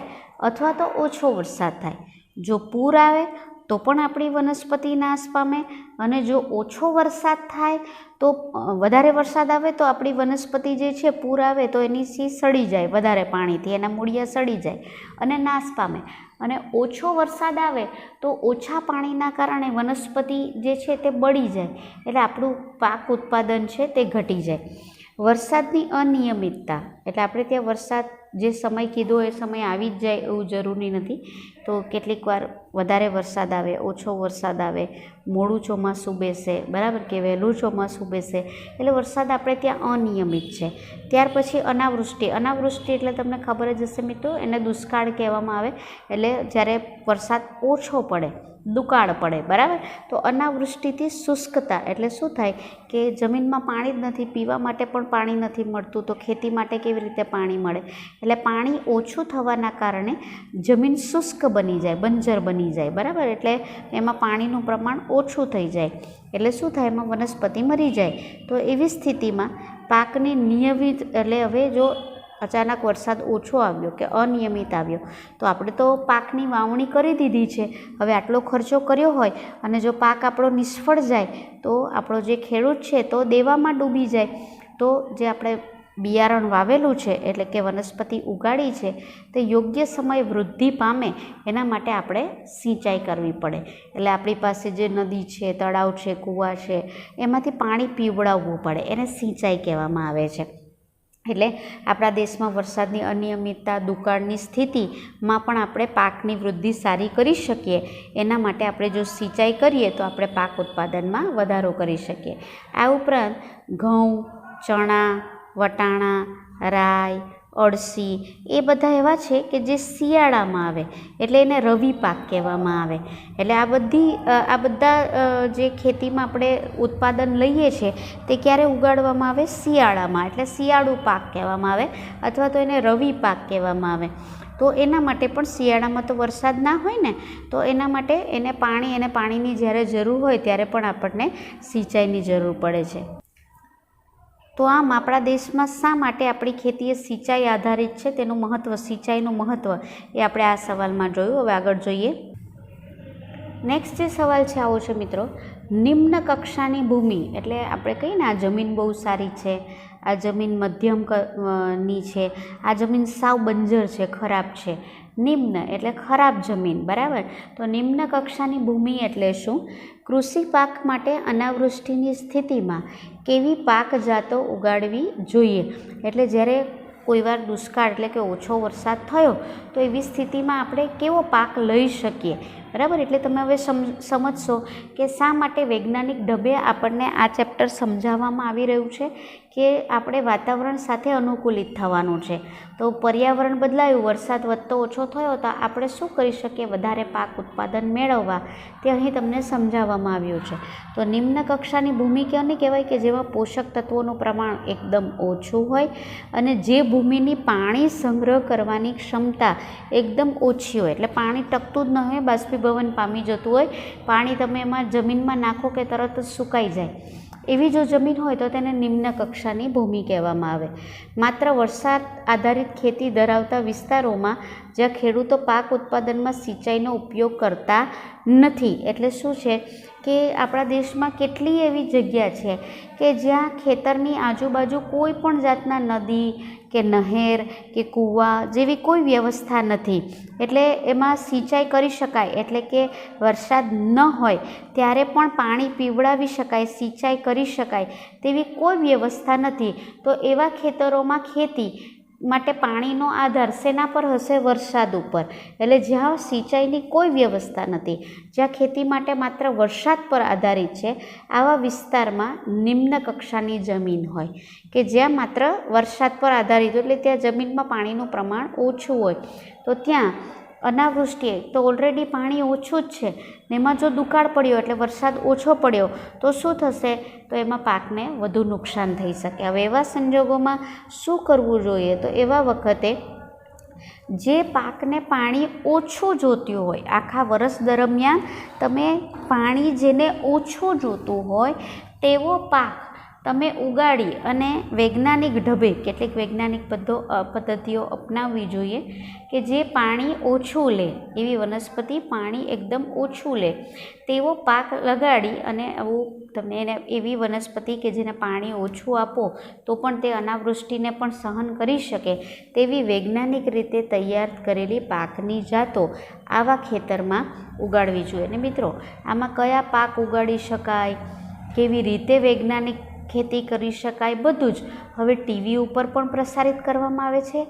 અથવા તો ઓછો વરસાદ થાય, જો પૂર આવે તો પણ આપણી વનસ્પતિ નાશ પામે, અને જો ઓછો વરસાદ થાય તો વધારે વરસાદ આવે તો આપણી વનસ્પતિ જે છે પૂર આવે તો એની સી સડી જાય, વધારે પાણીથી એના મૂળિયા સડી જાય અને નાશ પામે. અને ઓછો વરસાદ આવે તો ઓછા પાણીના કારણે વનસ્પતિ જે છે તે બળી જાય, એટલે આપણું પાક ઉત્પાદન છે તે ઘટી જાય. વરસાદની અનિયમિતતા એટલે આપણે ત્યાં વરસાદ જે સમય કીધો એ સમય આવી જ જાય એવું જરૂરી નથી. તો કેટલીક વાર વધારે વરસાદ આવે, ઓછો વરસાદ આવે, મોડું ચોમાસું બેસે, બરાબર, કે વહેલું ચોમાસું બેસે, એટલે વરસાદ આપણે ત્યાં અનિયમિત છે. ત્યાર પછી અનાવૃષ્ટિ એટલે તમને ખબર જ હશે મિત્રો, એને દુષ્કાળ કહેવામાં આવે. એટલે જ્યારે વરસાદ ઓછો પડે, દુકાળ પડે, બરાબર. તો અનાવૃષ્ટિથી શુષ્કતા એટલે શું થાય કે જમીનમાં પાણી જ નથી, પીવા માટે પણ પાણી નથી મળતું, તો ખેતી માટે કેવી રીતે પાણી મળે? એટલે પાણી ઓછું થવાના કારણે જમીન શુષ્ક બની જાય, બંજર બની જાય, બરાબર. એટલે એમાં પાણીનું પ્રમાણ ઓછું થઈ જાય, એટલે શું થાય? એમાં વનસ્પતિ મરી જાય. તો એવી સ્થિતિમાં પાકની નિયમિત એટલે હવે જો અચાનક વરસાદ ઓછો આવ્યો કે અનિયમિત આવ્યો તો આપણે તો પાકની વાવણી કરી દીધી છે, હવે આટલો ખર્ચો કર્યો હોય અને જો પાક આપણો નિષ્ફળ જાય તો આપણો જે ખેડૂત છે તો દેવામાં ડૂબી જાય. તો જે આપણે બિયારણ વાવેલું છે એટલે કે વનસ્પતિ ઉગાડી છે તે યોગ્ય સમયે વૃદ્ધિ પામે એના માટે આપણે સિંચાઈ કરવી પડે. એટલે આપણી પાસે જે નદી છે, તળાવ છે, કૂવા છે, એમાંથી પાણી પીવડાવવું પડે, એને સિંચાઈ કહેવામાં આવે છે. એટલે આપણા દેશમાં વરસાદની અનિયમિતતા, દુકાળની સ્થિતિમાં પણ આપણે પાકની વૃદ્ધિ સારી કરી શકીએ એના માટે આપણે જો સિંચાઈ કરીએ તો આપણે પાક ઉત્પાદનમાં વધારો કરી શકીએ. આ ઉપરાંત ઘઉં, ચણા, વટાણા, રાઈ, અળસી એ બધા એવા છે કે જે શિયાળામાં આવે એટલે એને રવિ પાક કહેવામાં આવે. એટલે આ બધા જે ખેતીમાં આપણે ઉત્પાદન લઈએ છીએ તે ક્યારે ઉગાડવામાં આવે? શિયાળામાં, એટલે શિયાળુ પાક કહેવામાં આવે અથવા તો એને રવિ પાક કહેવામાં આવે. તો એના માટે પણ શિયાળામાં તો વરસાદ ના હોય ને, તો એના માટે એને પાણીની જ્યારે જરૂર હોય ત્યારે પણ આપણને સિંચાઈની જરૂર પડે છે. તો આમ આપણા દેશમાં શા માટે આપણી ખેતી એ સિંચાઈ આધારિત છે તેનું મહત્ત્વ, સિંચાઈનું મહત્ત્વ એ આપણે આ સવાલમાં જોયું. હવે આગળ જોઈએ. નેક્સ્ટ જે સવાલ છે આવો છે મિત્રો, નિમ્ન કક્ષાની ભૂમિ એટલે આપણે કહીએ ને આ જમીન બહુ સારી છે, આ જમીન મધ્યમ ની છે, આ જમીન સાવ બંજર છે, ખરાબ છે. નિમ્ન એટલે ખરાબ જમીન, બરાબર. તો નિમ્ન કક્ષાની ભૂમિ એટલે શું? કૃષિ પાક માટે અનાવૃષ્ટિની સ્થિતિમાં કેવી પાક જાતો ઉગાડવી જોઈએ? એટલે જ્યારે કોઈવાર દુષ્કાળ એટલે કે ઓછો વરસાદ થયો તો એવી સ્થિતિમાં આપણે કેવો પાક લઈ શકીએ? બરાબર. એટલે તમે હવે સમજશો કે શા માટે વૈજ્ઞાનિક ઢબે આપણને આ ચેપ્ટર સમજાવવામાં આવી રહ્યું છે કે આપણે વાતાવરણ સાથે અનુકૂલિત થવાનું છે. તો પર્યાવરણ બદલાયું, વરસાદ વધતો ઓછો થયો, તો આપણે શું કરી શકીએ વધારે પાક ઉત્પાદન મેળવવા, તે અહીં તમને સમજાવવામાં આવ્યું છે. તો નિમ્ન કક્ષાની ભૂમિ કોને કહેવાય કે જેમાં પોષક તત્વોનું પ્રમાણ એકદમ ઓછું હોય અને જે ભૂમિની પાણી સંગ્રહ કરવાની ક્ષમતા એકદમ ઓછી હોય, એટલે પાણી ટકતું જ ન હોય, બાષ્પીભવન પામી જતું હોય, પાણી તમે એમાં જમીનમાં નાખો કે તરત જ સુકાઈ જાય, એવી જો જમીન હોય તો તેને નિમ્ન કક્ષાની ભૂમિ કહેવામાં આવે. માત્ર વરસાદ આધારિત ખેતી ધરાવતા વિસ્તારોમાં જ્યાં ખેડૂતો પાક ઉત્પાદનમાં સિંચાઈનો ઉપયોગ કરતા નથી. એટલે શું છે કે આપણા દેશમાં કેટલી એવી જગ્યા છે કે જ્યાં ખેતરની આજુબાજુ કોઈ પણ જાતના નદી કે નહેર કે કૂવા જેવી કોઈ વ્યવસ્થા નથી, એટલે એમાં સિંચાઈ કરી શકાય, એટલે કે વરસાદ ન હોય ત્યારે પણ પાણી પીવડાવી શકાય, સિંચાઈ કરી શકાય તેવી કોઈ વ્યવસ્થા નથી. તો એવા ખેતરોમાં ખેતી માટે પાણીનો આધાર શેના પર હશે? વરસાદ ઉપર. એટલે જ્યાં સિંચાઈની કોઈ વ્યવસ્થા નથી, જ્યાં ખેતી માટે માત્ર વરસાદ પર આધારિત છે, આવા વિસ્તારમાં નિમ્ન કક્ષાની જમીન હોય કે જ્યાં માત્ર વરસાદ પર આધારિત, એટલે ત્યાં જમીનમાં પાણીનું પ્રમાણ ઓછું હોય, તો ત્યાં અનાવૃષ્ટિ, તો ઓલરેડી પાણી ઓછું જ છે ને એમાં જો દુકાળ પડ્યો એટલે વરસાદ ઓછો પડ્યો તો શું થશે? તો એમાં પાકને વધુ નુકસાન થઈ શકે. હવે એવા સંજોગોમાં શું કરવું જોઈએ? તો એવા વખતે જે પાકને પાણી ઓછું જોતું હોય, આખા વર્ષ દરમિયાન તમે પાણી જેને ઓછું જોતું હોય તેવો પાક તમે ઉગાડી અને વૈજ્ઞાનિક ઢબે કેટલીક વૈજ્ઞાનિક પદ્ધતિઓ અપનાવવી જોઈએ કે જે પાણી ઓછું લે, એવી વનસ્પતિ પાણી એકદમ ઓછું લે તેવો પાક લગાડી અને આવું તમે એને એવી વનસ્પતિ કે જેને પાણી ઓછું આપો તો પણ તે અનાવૃષ્ટિને પણ સહન કરી શકે તેવી વૈજ્ઞાનિક રીતે તૈયાર કરેલી પાકની જાતો આવા ખેતરમાં ઉગાડવી જોઈએ. અને મિત્રો, આમાં કયા પાક ઉગાડી શકાય, કેવી રીતે વૈજ્ઞાનિક ખેતી કરી શકાય, બધું જ હવે ટીવી ઉપર પણ પ્રસારિત કરવામાં આવે છે,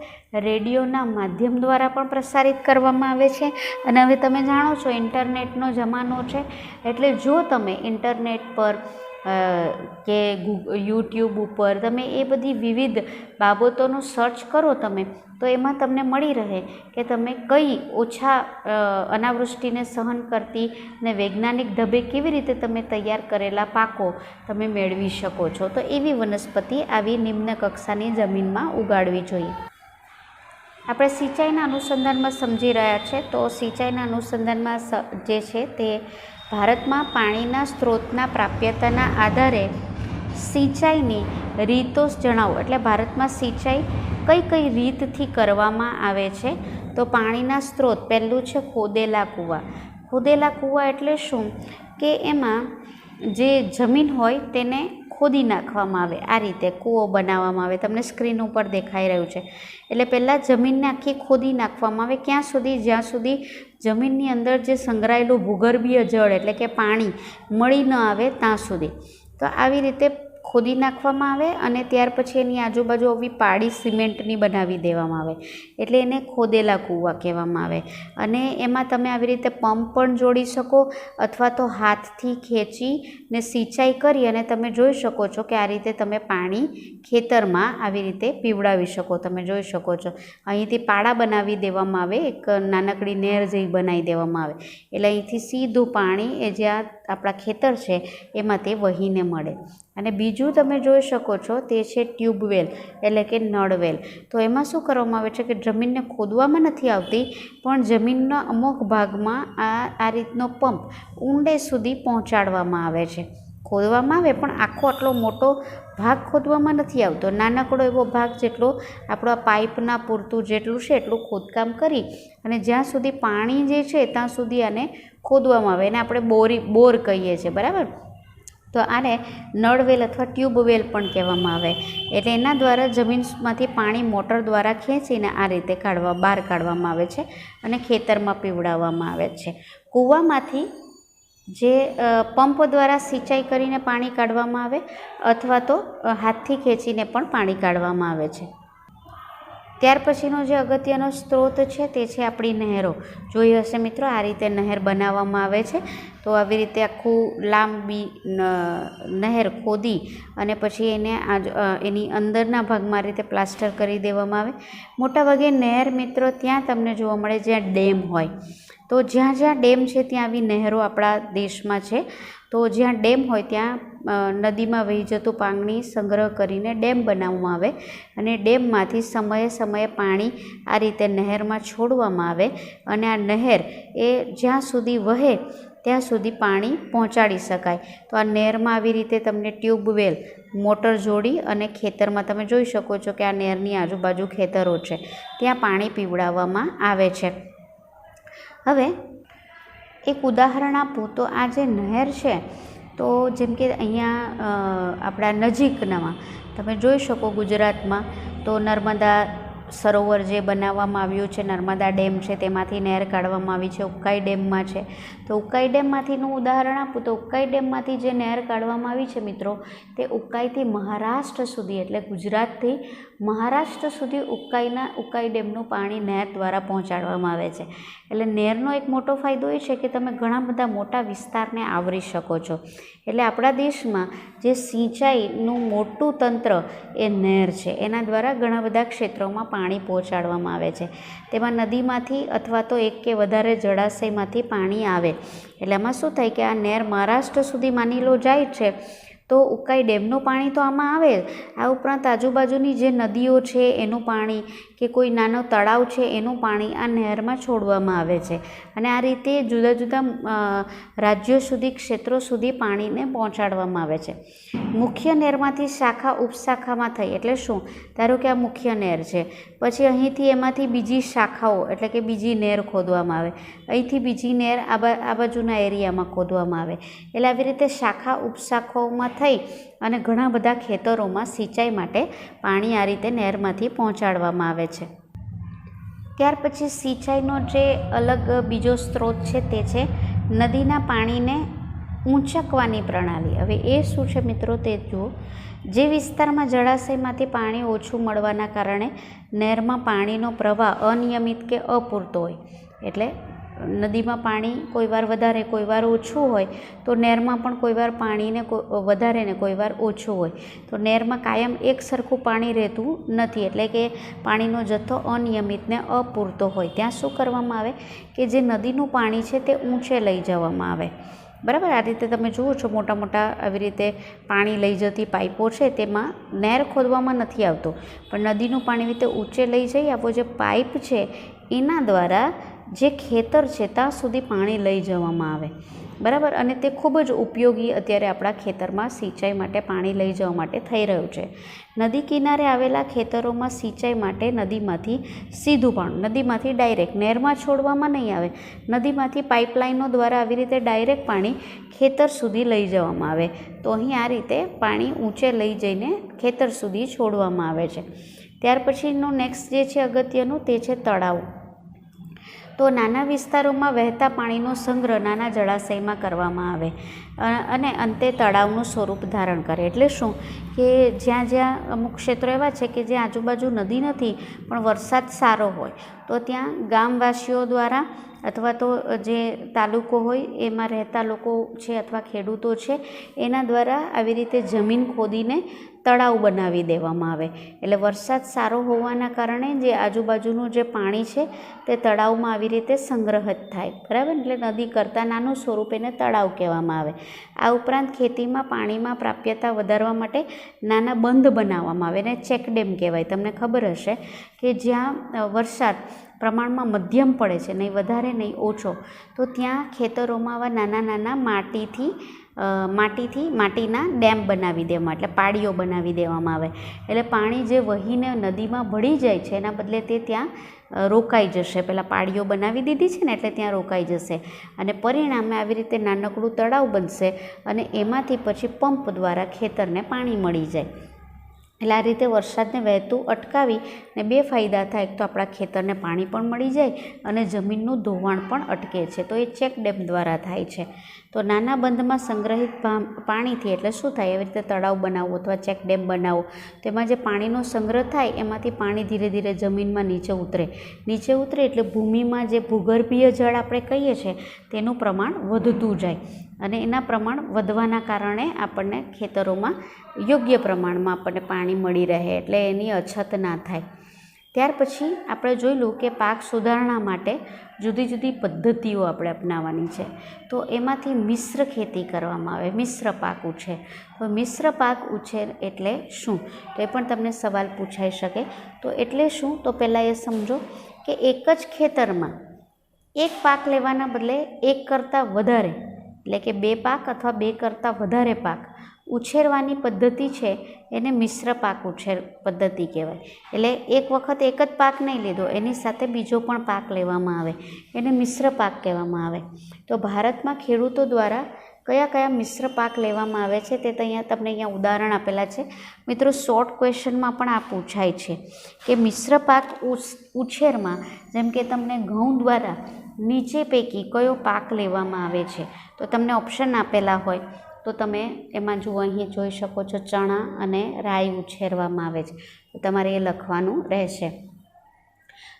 રેડિયોના માધ્યમ દ્વારા પણ પ્રસારિત કરવામાં આવે છે. અને હવે તમે જાણો છો ઇન્ટરનેટનો જમાનો છે, એટલે જો તમે ઇન્ટરનેટ પર કે યુટ્યુબ ઉપર તમે એ બધી વિવિધ બાબતોનું સર્ચ કરો તમે, તો એમાં તમને મળી રહે કે તમે કઈ ઓછા અનાવૃષ્ટિને સહન કરતી ને વૈજ્ઞાનિક ઢબે કેવી રીતે તમે તૈયાર કરેલા પાકો તમે મેળવી શકો છો. તો એવી વનસ્પતિ આવી નિમ્ન કક્ષાની જમીનમાં ઉગાડવી જોઈએ. આપણે સિંચાઈના અનુસંધાનમાં સમજી રહ્યા છે, તો સિંચાઈના અનુસંધાનમાં જે છે તે ભારતમાં પાણીના સ્ત્રોતના પ્રાપ્યતાના આધારે સિંચાઈની રીતો જણાવો. એટલે ભારતમાં સિંચાઈ કઈ કઈ રીતથી કરવામાં આવે છે? તો પાણીના સ્ત્રોત, પહેલું છે ખોદેલા કૂવા. ખોદેલા કૂવા એટલે શું કે એમાં જે જમીન હોય તેને ખોદી નાખવામાં આવે, આ રીતે કૂવો બનાવવામાં આવે, તમને સ્ક્રીન ઉપર દેખાઈ રહ્યું છે. એટલે પહેલાં જમીનને આખી ખોદી નાખવામાં આવે, ક્યાં સુધી? જ્યાં સુધી જમીનની અંદર જે સંગ્રહાયેલું ભૂગર્ભીય જળ એટલે કે પાણી મળી ન આવે ત્યાં સુધી. તો આવી રીતે ખોદી નાખવામાં આવે અને ત્યાર પછી એની આજુબાજુ આવી પાડી સિમેન્ટની બનાવી દેવામાં આવે, એટલે એને ખોદેલા કૂવા કહેવામાં આવે. અને એમાં તમે આવી રીતે પંપ પણ જોડી શકો અથવા તો હાથથી ખેંચીને સિંચાઈ કરી અને તમે જોઈ શકો છો કે આ રીતે તમે પાણી ખેતરમાં આવી રીતે પીવડાવી શકો. તમે જોઈ શકો છો અહીંથી પાડા બનાવી દેવામાં આવે, એક નાનકડી નહેર જેવી બનાવી દેવામાં આવે, એટલે અહીંથી સીધું પાણી એ જ્યાં આપણા ખેતર છે એમાં તે વહીને મળે. અને બીજું તમે જોઈ શકો છો તે છે ટ્યુબવેલ એટલે કે નળવેલ. તો એમાં શું કરવામાં આવે છે કે જમીનને ખોદવામાં નથી આવતી, પણ જમીનના અમુક ભાગમાં આ રીતનો પંપ ઊંડે સુધી પહોંચાડવામાં આવે છે. ખોદવામાં આવે પણ આખો આટલો મોટો ભાગ ખોદવામાં નથી આવતો, નાનકડો એવો ભાગ જેટલો આપણો પાઇપના પૂરતું જેટલું છે એટલું ખોદકામ કરી અને જ્યાં સુધી પાણી જે છે ત્યાં સુધી આને ખોદવામાં આવે, એને આપણે બોર કહીએ છીએ, બરાબર. તો આને નળવેલ અથવા ટ્યુબવેલ પણ કહેવામાં આવે. એટલે એના દ્વારા જમીનમાંથી પાણી મોટર દ્વારા ખેંચીને આ રીતે બહાર કાઢવામાં આવે છે અને ખેતરમાં પીવડાવવામાં આવે છે. કૂવામાંથી જે પંપ દ્વારા સિંચાઈ કરીને પાણી કાઢવામાં આવે અથવા તો હાથથી ખેંચીને પણ પાણી કાઢવામાં આવે છે. ત્યાર પછીનો જે અગત્યનો સ્ત્રોત છે તે છે આપણી નહેરો. જોઈ હશે મિત્રો, આ રીતે નહેર બનાવવામાં આવે છે. તો આવી રીતે આખું લાંબી નહેર ખોદી અને પછી એને એની અંદરના ભાગમાં આ રીતે પ્લાસ્ટર કરી દેવામાં આવે. મોટાભાગે નહેર મિત્રો ત્યાં તમને જોવા મળે જ્યાં ડેમ હોય. તો જ્યાં જ્યાં ડેમ છે ત્યાં આવી નહેરો આપણા દેશમાં છે. તો જ્યાં ડેમ હોય ત્યાં નદીમાં વહી જતું પાણી સંગ્રહ કરીને ડેમ બનાવવામાં આવે અને ડેમમાંથી સમયે સમયે પાણી આ રીતે નહેરમાં છોડવામાં આવે અને આ નહેર એ જ્યાં સુધી વહે ત્યાં સુધી પાણી પહોંચાડી શકાય. તો આ નહેરમાં આવી રીતે તમને ટ્યુબવેલ મોટર જોડી અને ખેતરમાં તમે જોઈ શકો છો કે આ નહેરની આજુબાજુ ખેતરો છે, ત્યાં પાણી પીવડાવવામાં આવે છે. હવે એક ઉદાહરણ આપું તો આ જે નહેર છે, તો જેમ કે અહીંયા આપણા નજીકનામાં તમે જોઈ શકો ગુજરાતમાં તો નર્મદા સરોવર જે બનાવવામાં આવ્યું છે, નર્મદા ડેમ છે, તેમાંથી નહેર કાઢવામાં આવી છે. ઉકાઈ ડેમમાં છે. તો ઉકાઈ ડેમમાંથીનું ઉદાહરણ આપું તો ઉકાઈ ડેમમાંથી જે નહેર કાઢવામાં આવી છે મિત્રો, તે ઉકાઈથી મહારાષ્ટ્ર સુધી, એટલે ગુજરાતથી મહારાષ્ટ્ર સુધી ઉકાઈ ડેમનું પાણી નહેર દ્વારા પહોંચાડવામાં આવે છે. એટલે નહેરનો એક મોટો ફાયદો એ છે કે તમે ઘણા બધા મોટા વિસ્તારને આવરી શકો છો. એટલે આપણા દેશમાં જે સિંચાઈનું મોટું તંત્ર એ નહેર છે, એના દ્વારા ઘણા બધા ક્ષેત્રોમાં પાણી પહોંચાડવામાં આવે છે. તેમાં નદીમાંથી અથવા તો એક કે વધારે જળાશયમાંથી પાણી આવે. એટલે આમાં શું થાય કે આ નહેર મહારાષ્ટ્ર સુધી માની લો જાય છે, તો ઉકાઈ ડેમનું પાણી તો આમાં આવે. આ ઉપરાંત આજુબાજુની જે નદીઓ છે એનું પાણી કે કોઈ નાનો તળાવ છે એનું પાણી આ નહેરમાં છોડવામાં આવે છે. અને આ રીતે જુદા જુદા રાજ્યો સુધી, ક્ષેત્રો સુધી પાણીને પહોંચાડવામાં આવે છે. મુખ્ય નહેરમાંથી શાખા ઉપશાખામાં થઈ, એટલે શું, ધારો કે આ મુખ્ય નહેર છે, પછી અહીંથી એમાંથી બીજી શાખાઓ એટલે કે બીજી નહેર ખોદવામાં આવે, અહીંથી બીજી નહેર આ બાજુના એરિયામાં ખોદવામાં આવે. એટલે આવી રીતે શાખા ઉપશાખાઓમાં થઈ અને ઘણા બધા ખેતરોમાં સિંચાઈ માટે પાણી આ રીતે નહેરમાંથી પહોંચાડવામાં આવે છે. ત્યાર પછી સિંચાઈનો જે અલગ બીજો સ્ત્રોત છે તે છે નદીના પાણીને ઊંચકવાની પ્રણાલી. હવે એ શું છે મિત્રો તે જુઓ. જે વિસ્તારમાં જળાશયમાંથી પાણી ઓછું મળવાના કારણે નહેરમાં પાણીનો પ્રવાહ અનિયમિત કે અપૂરતો હોય, એટલે નદીમાં પાણી કોઈવાર વધારે કોઈવાર ઓછું હોય, તો નહેરમાં પણ કોઈવાર પાણીને વધારે ને કોઈવાર ઓછું હોય. તો નહેરમાં કાયમ એક સરખું પાણી રહેતું નથી, એટલે કે પાણીનો જથ્થો અનિયમિત ને અપૂરતો હોય. ત્યાં શું કરવામાં આવે કે જે નદીનું પાણી છે તે ઊંચે લઈ જવામાં આવે. બરાબર, આ રીતે તમે જુઓ છો મોટા મોટા આવી રીતે પાણી લઈ જતી પાઇપો છે, તેમાં નહેર ખોદવામાં નથી આવતો, પણ નદીનું પાણી રીતે ઊંચે લઈ જઈ આપો જે પાઇપ છે એના દ્વારા જે ખેતર છે ત્યાં સુધી પાણી લઈ જવામાં આવે. બરાબર, અને તે ખૂબ જ ઉપયોગી અત્યારે આપણા ખેતરમાં સિંચાઈ માટે પાણી લઈ જવા માટે થઈ રહ્યું છે. નદી કિનારે આવેલા ખેતરોમાં સિંચાઈ માટે નદીમાંથી સીધું પાણી, નદીમાંથી ડાયરેક્ટ નહેરમાં છોડવામાં નહીં આવે, નદીમાંથી પાઇપલાઇનો દ્વારા આવી રીતે ડાયરેક્ટ પાણી ખેતર સુધી લઈ જવામાં આવે. તો અહીં આ રીતે પાણી ઊંચે લઈ જઈને ખેતર સુધી છોડવામાં આવે છે. ત્યાર પછીનું નેક્સ્ટ જે છે અગત્યનું તે છે તળાવ. તો નાના વિસ્તારોમાં વહેતા પાણીનો સંગ્રહ નાના જળાશયમાં કરવામાં આવે અને અંતે તળાવનું સ્વરૂપ ધારણ કરે. એટલે શું કે જ્યાં જ્યાં અમુક ક્ષેત્રો એવા છે કે જ્યાં આજુબાજુ નદી નથી પણ વરસાદ સારો હોય, તો ત્યાં ગામવાસીઓ દ્વારા અથવા તો જે તાલુકો હોય એમાં રહેતા લોકો છે અથવા ખેડૂતો છે એના દ્વારા આવી રીતે જમીન ખોદીને તળાવ બનાવી દેવામાં આવે. એટલે વરસાદ સારો હોવાના કારણે જે આજુબાજુનું જે પાણી છે તે તળાવમાં આવી રીતે સંગ્રહિત થાય. બરાબર, એટલે નદી કરતાં નાનું સ્વરૂપ એને તળાવ કહેવામાં આવે. આ ઉપરાંત ખેતીમાં પાણીમાં પ્રાપ્યતા વધારવા માટે નાના બંધ બનાવવામાં આવે, એને ચેકડેમ કહેવાય. તમને ખબર હશે કે જ્યાં વરસાદ પ્રમાણમાં મધ્યમ પડે છે, નહીં વધારે નહીં ઓછો, તો ત્યાં ખેતરોમાં આવા નાના નાના માટીના ડેમ બનાવી દેવામાં, એટલે પાળીઓ બનાવી દેવામાં આવે. એટલે પાણી જે વહીને નદીમાં ભળી જાય છે એના બદલે તે ત્યાં રોકાઈ જશે. પહેલાં પાળીઓ બનાવી દીધી છે ને એટલે ત્યાં રોકાઈ જશે અને પરિણામે આવી રીતે નાનકડું તળાવ બનશે અને એમાંથી પછી પંપ દ્વારા ખેતરને પાણી મળી જાય. એટલે આ રીતે વરસાદને વહેતું અટકાવી ને બે ફાયદા થાય. એક તો આપણા ખેતરને પાણી પણ મળી જાય અને જમીનનું ધોવાણ પણ અટકે છે. તો એ ચેક ડેમ દ્વારા થાય છે. તો નાના બંધમાં સંગ્રહિત પાણીથી એટલે શું થાય, એવી રીતે તળાવ બનાવવું અથવા ચેક ડેમ બનાવવો, તેમાં જે પાણીનો સંગ્રહ થાય એમાંથી પાણી ધીરે ધીરે જમીનમાં નીચે ઉતરે એટલે ભૂમિમાં જે ભૂગર્ભીય જળ આપણે કહીએ છીએ તેનું પ્રમાણ વધતું જાય અને એના પ્રમાણ વધવાના કારણે આપણને ખેતરોમાં યોગ્ય પ્રમાણમાં આપણને પાણી મળી રહે, એટલે એની અછત ના થાય. ત્યાર પછી આપણે જોયેલું કે પાક સુધારણા માટે જુદી જુદી પદ્ધતિઓ આપણે અપનાવવાની છે. તો એમાંથી મિશ્ર ખેતી કરવામાં આવે, મિશ્ર પાક ઉછેર. તો મિશ્ર પાક ઉછેર એટલે શું, તો એ પણ તમને સવાલ પૂછાઈ શકે. તો એટલે શું, તો પહેલાં એ સમજો કે એક જ ખેતરમાં એક પાક લેવાના બદલે એક કરતાં વધારે એટલે કે બે પાક અથવા બે કરતાં વધારે પાક ઉછેરવાની પદ્ધતિ છે એને મિશ્ર પાક ઉછેર પદ્ધતિ કહેવાય. એટલે એક વખત એક જ પાક નહીં લીધો, એની સાથે બીજો પણ પાક લેવામાં આવે, એને મિશ્ર પાક કહેવામાં આવે. તો ભારતમાં ખેડૂતો દ્વારા કયા કયા મિશ્ર પાક લેવામાં આવે છે તે તમને અહીંયા ઉદાહરણ આપેલા છે. મિત્રો, શોર્ટ ક્વેશ્ચનમાં પણ આ પૂછાય છે કે મિશ્ર પાક ઉછેરમાં જેમ કે તમને ઘઉં દ્વારા નીચે પૈકી કયો પાક લેવામાં આવે છે, તો તમને ઓપ્શન આપેલા હોય તો તમે એમાં જુઓ, અહીં જોઈ શકો છો ચણા અને રાઈ ઉછેરવામાં આવે છે. તો તમારે એ લખવાનું રહેશે.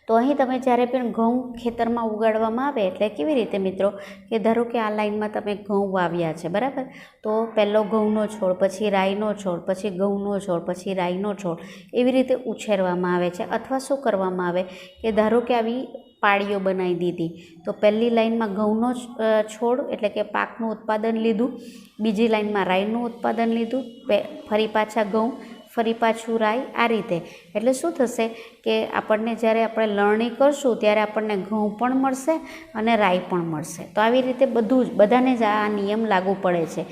તો અહીં તમે જ્યારે પણ ઘઉં ખેતરમાં ઉગાડવામાં આવે એટલે કેવી રીતે મિત્રો, કે ધારો કે આ લાઈનમાં તમે ઘઉં વાવ્યા છે, બરાબર. તો પહેલો ઘઉંનો છોડ, પછી રાઈનો છોડ, પછી ઘઉંનો છોડ, પછી રાઈનો છોડ, એવી રીતે ઉછેરવામાં આવે છે. અથવા શું કરવામાં આવે કે ધારો કે આવી પાળીઓ બનાવી દીધી, તો પહેલી લાઈનમાં ઘઉંનો છોડ એટલે કે પાકનું ઉત્પાદન લીધું, બીજી લાઈનમાં રાઈનું ઉત્પાદન લીધું, ફરી પાછા ઘઉં, ફરી પાછું રાઈ, આ રીતે. એટલે શું થશે કે આપણને જ્યારે આપણે લણણી કરશું ત્યારે આપણને ઘઉં પણ મળશે અને રાઈ પણ મળશે. તો આવી રીતે બધાને જ આ નિયમ લાગુ પડે છે.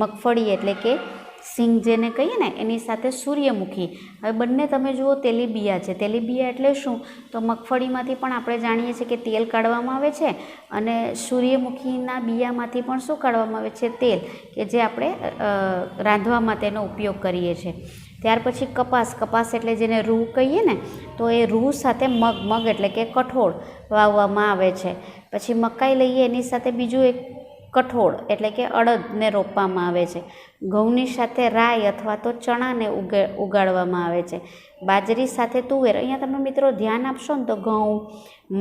મગફળી એટલે કે સિંગ જેને કહીએ ને, એની સાથે સૂર્યમુખી, હવે બંને તમે જુઓ તેલીબિયા છે. તેલીબિયા એટલે શું, તો મગફળીમાંથી પણ આપણે જાણીએ છીએ કે તેલ કાઢવામાં આવે છે અને સૂર્યમુખીના બિયામાંથી પણ શું કાઢવામાં આવે છે, તેલ, કે જે આપણે રાંધવામાં તેનો ઉપયોગ કરીએ છીએ. ત્યાર પછી કપાસ એટલે જેને રૂ કહીએ ને, તો એ રૂ સાથે મગ એટલે કે કઠોળ વાવવામાં આવે છે. પછી મકાઈ લઈએ, એની સાથે બીજું એક કઠોળ એટલે કે અડદને રોપવામાં આવે છે. ઘઉંની સાથે રાઈ અથવા તો ચણાને ઉગાડવામાં આવે છે. બાજરી સાથે તુવેર. અહીંયા તમે મિત્રો ધ્યાન આપશો ને તો ઘઉં,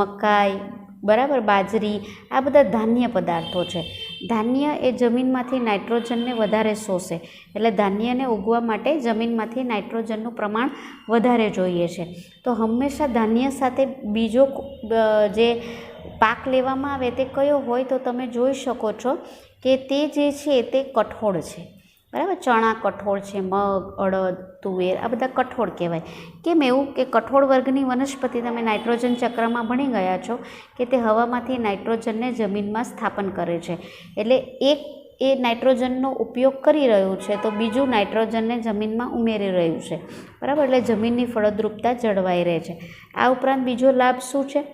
મકાઈ, બરાબર, બાજરી, આ બધા ધાન્ય પદાર્થો છે. ધાન્ય એ જમીનમાંથી નાઇટ્રોજનને વધારે શોષે, એટલે ધાન્યને ઉગવા માટે જમીનમાંથી નાઇટ્રોજનનું પ્રમાણ વધારે જોઈએ છે. તો હંમેશા ધાન્ય સાથે બીજો જે પાક લેવામાં આવે તે કયો હોય, તો તમે જોઈ શકો છો કે તે જે છે તે કઠોળ છે, બરાબર. ચણા કઠોળ છે, મગ, અડદ, તુવેર, આ બધા કઠોળ કહેવાય. કેમ એવું કે કઠોળ વર્ગની વનસ્પતિ તમે નાઇટ્રોજન ચક્રમાં ભણી ગયા છો કે તે હવામાંથી નાઇટ્રોજનને જમીનમાં સ્થાપન કરે છે. એટલે એક એ નાઇટ્રોજનનો ઉપયોગ કરી રહ્યું છે તો બીજું નાઇટ્રોજનને જમીનમાં ઉમેરી રહ્યું છે, બરાબર. એટલે જમીનની ફળદ્રુપતા જળવાઈ રહે છે. આ ઉપરાંત બીજો લાભ શું છે,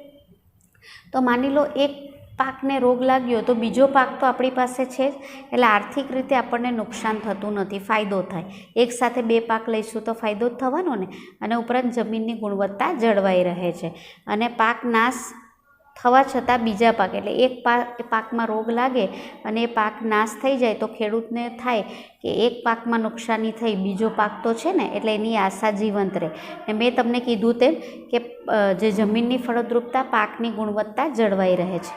તો માની લો એક પાકને રોગ લાગ્યો તો બીજો પાક તો આપણી પાસે છે જ, એટલે આર્થિક રીતે આપણને નુકસાન થતું નથી, ફાયદો થાય. એક સાથે બે પાક લઈશું તો ફાયદો જ થવાનો ને. અને ઉપરાંત જમીનની ગુણવત્તા જળવાઈ રહે છે. અને પાક નાશ થવા છતાં બીજા પાક એટલે એક પાકમાં રોગ લાગે અને એ પાક નાશ થઈ જાય તો ખેડૂતને થાય કે એક પાકમાં નુકસાની થઈ, બીજો પાક તો છે ને, એટલે એની આશા જીવંત રહે. ને મેં તમને કીધું તેમ કે જે જમીનની ફળદ્રુપતા, પાકની ગુણવત્તા જળવાઈ રહે છે.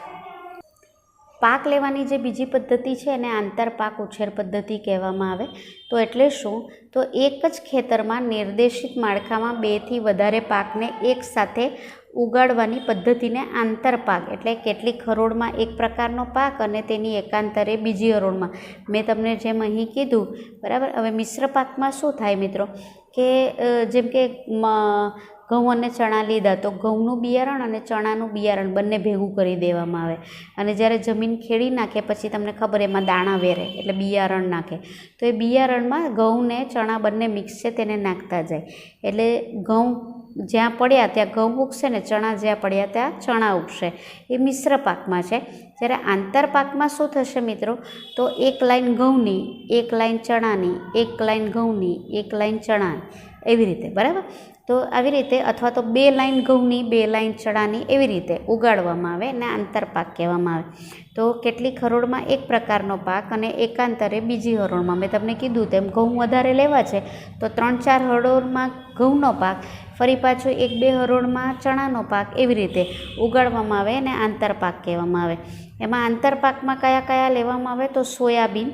પાક લેવાની જે બીજી પદ્ધતિ છે એને આંતરપાક ઉછેર પદ્ધતિ કહેવામાં આવે. તો એટલે શું, તો એક જ ખેતરમાં નિર્દેશિત માળખામાં 2 થી વધારે પાકને એક સાથે ઉગાડવાની પદ્ધતિને આંતરપાક, એટલે કેટલીક હરોળમાં એક પ્રકારનો પાક અને તેની એકાંતરે બીજી હરોળમાં, મેં તમને જેમ અહીં કીધું, બરાબર. હવે મિશ્ર પાકમાં શું થાય મિત્રો, કે જેમ કે ઘઉં અને ચણા લીધા તો ઘઉંનું બિયારણ અને ચણાનું બિયારણ બંને ભેગું કરી દેવામાં આવે અને જ્યારે જમીન ખેડી નાખે પછી તમને ખબર એમાં દાણા વેરે એટલે બિયારણ નાખે, તો એ બિયારણમાં ઘઉં ને ચણા બંને મિક્સ છે તેને નાખતા જાય. એટલે ઘઉં જ્યાં પડ્યા ત્યાં ઘઉં ઉગશે ને ચણા જ્યાં પડ્યા ત્યાં ચણા ઉગશે. એ મિશ્ર પાકમાં છે. જ્યારે આંતરપાકમાં શું થશે મિત્રો, તો એક લાઈન ઘઉંની, એક લાઈન ચણાની, એક લાઈન ઘઉંની, એક લાઈન ચણાની, એવી રીતે, બરાબર. તો આવી રીતે અથવા તો 2 લાઈન ઘઉંની 2 લાઈન ચણાની એવી રીતે ઉગાડવામાં આવે અને આંતરપાક કહેવામાં આવે. તો કેટલીક હરોળમાં એક પ્રકારનો પાક અને એકાંતરે બીજી હરોળમાં, મેં તમને કીધું તેમ ઘઉં વધારે લેવા છે તો 3-4 હરોળમાં ઘઉંનો પાક, ફરી પાછું 1-2 હરોળમાં ચણાનો પાક એવી રીતે ઉગાડવામાં આવે અને આંતરપાક કહેવામાં આવે. એમાં આંતરપાકમાં કયા કયા લેવામાં આવે તો સોયાબીન,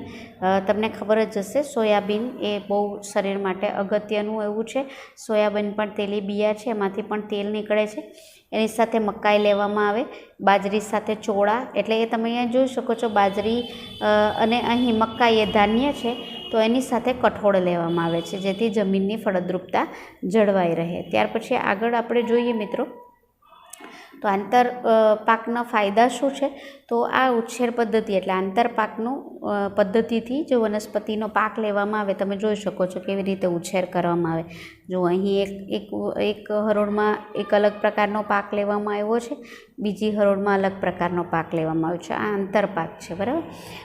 તમને ખબર જ હશે સોયાબીન એ બહુ શરીર માટે અગત્યનું એવું છે. સોયાબીન પણ તેલી બિયા છે, એમાંથી પણ તેલ નીકળે છે. એની સાથે મકાઈ લેવામાં આવે, બાજરી સાથે ચોળા, એટલે એ તમે અહીંયા જોઈ શકો છો બાજરી અને અહીં મકાઈ એ ધાન્ય છે, તો એની સાથે કઠોળ લેવામાં આવે છે જેથી જમીનની ફળદ્રુપતા જળવાઈ રહે. ત્યાર પછી આગળ આપણે જોઈએ મિત્રો તો આંતર પાકના ફાયદા શું છે. તો આ ઉછેર પદ્ધતિ એટલે આંતરપાકનું પદ્ધતિથી જો વનસ્પતિનો પાક લેવામાં આવે, તમે જોઈ શકો છો કેવી રીતે ઉછેર કરવામાં આવે. જો અહીં એક હરોળમાં એક અલગ પ્રકારનો પાક લેવામાં આવ્યો છે, બીજી હરોળમાં અલગ પ્રકારનો પાક લેવામાં આવ્યો છે. આ આંતરપાક છે, બરાબર.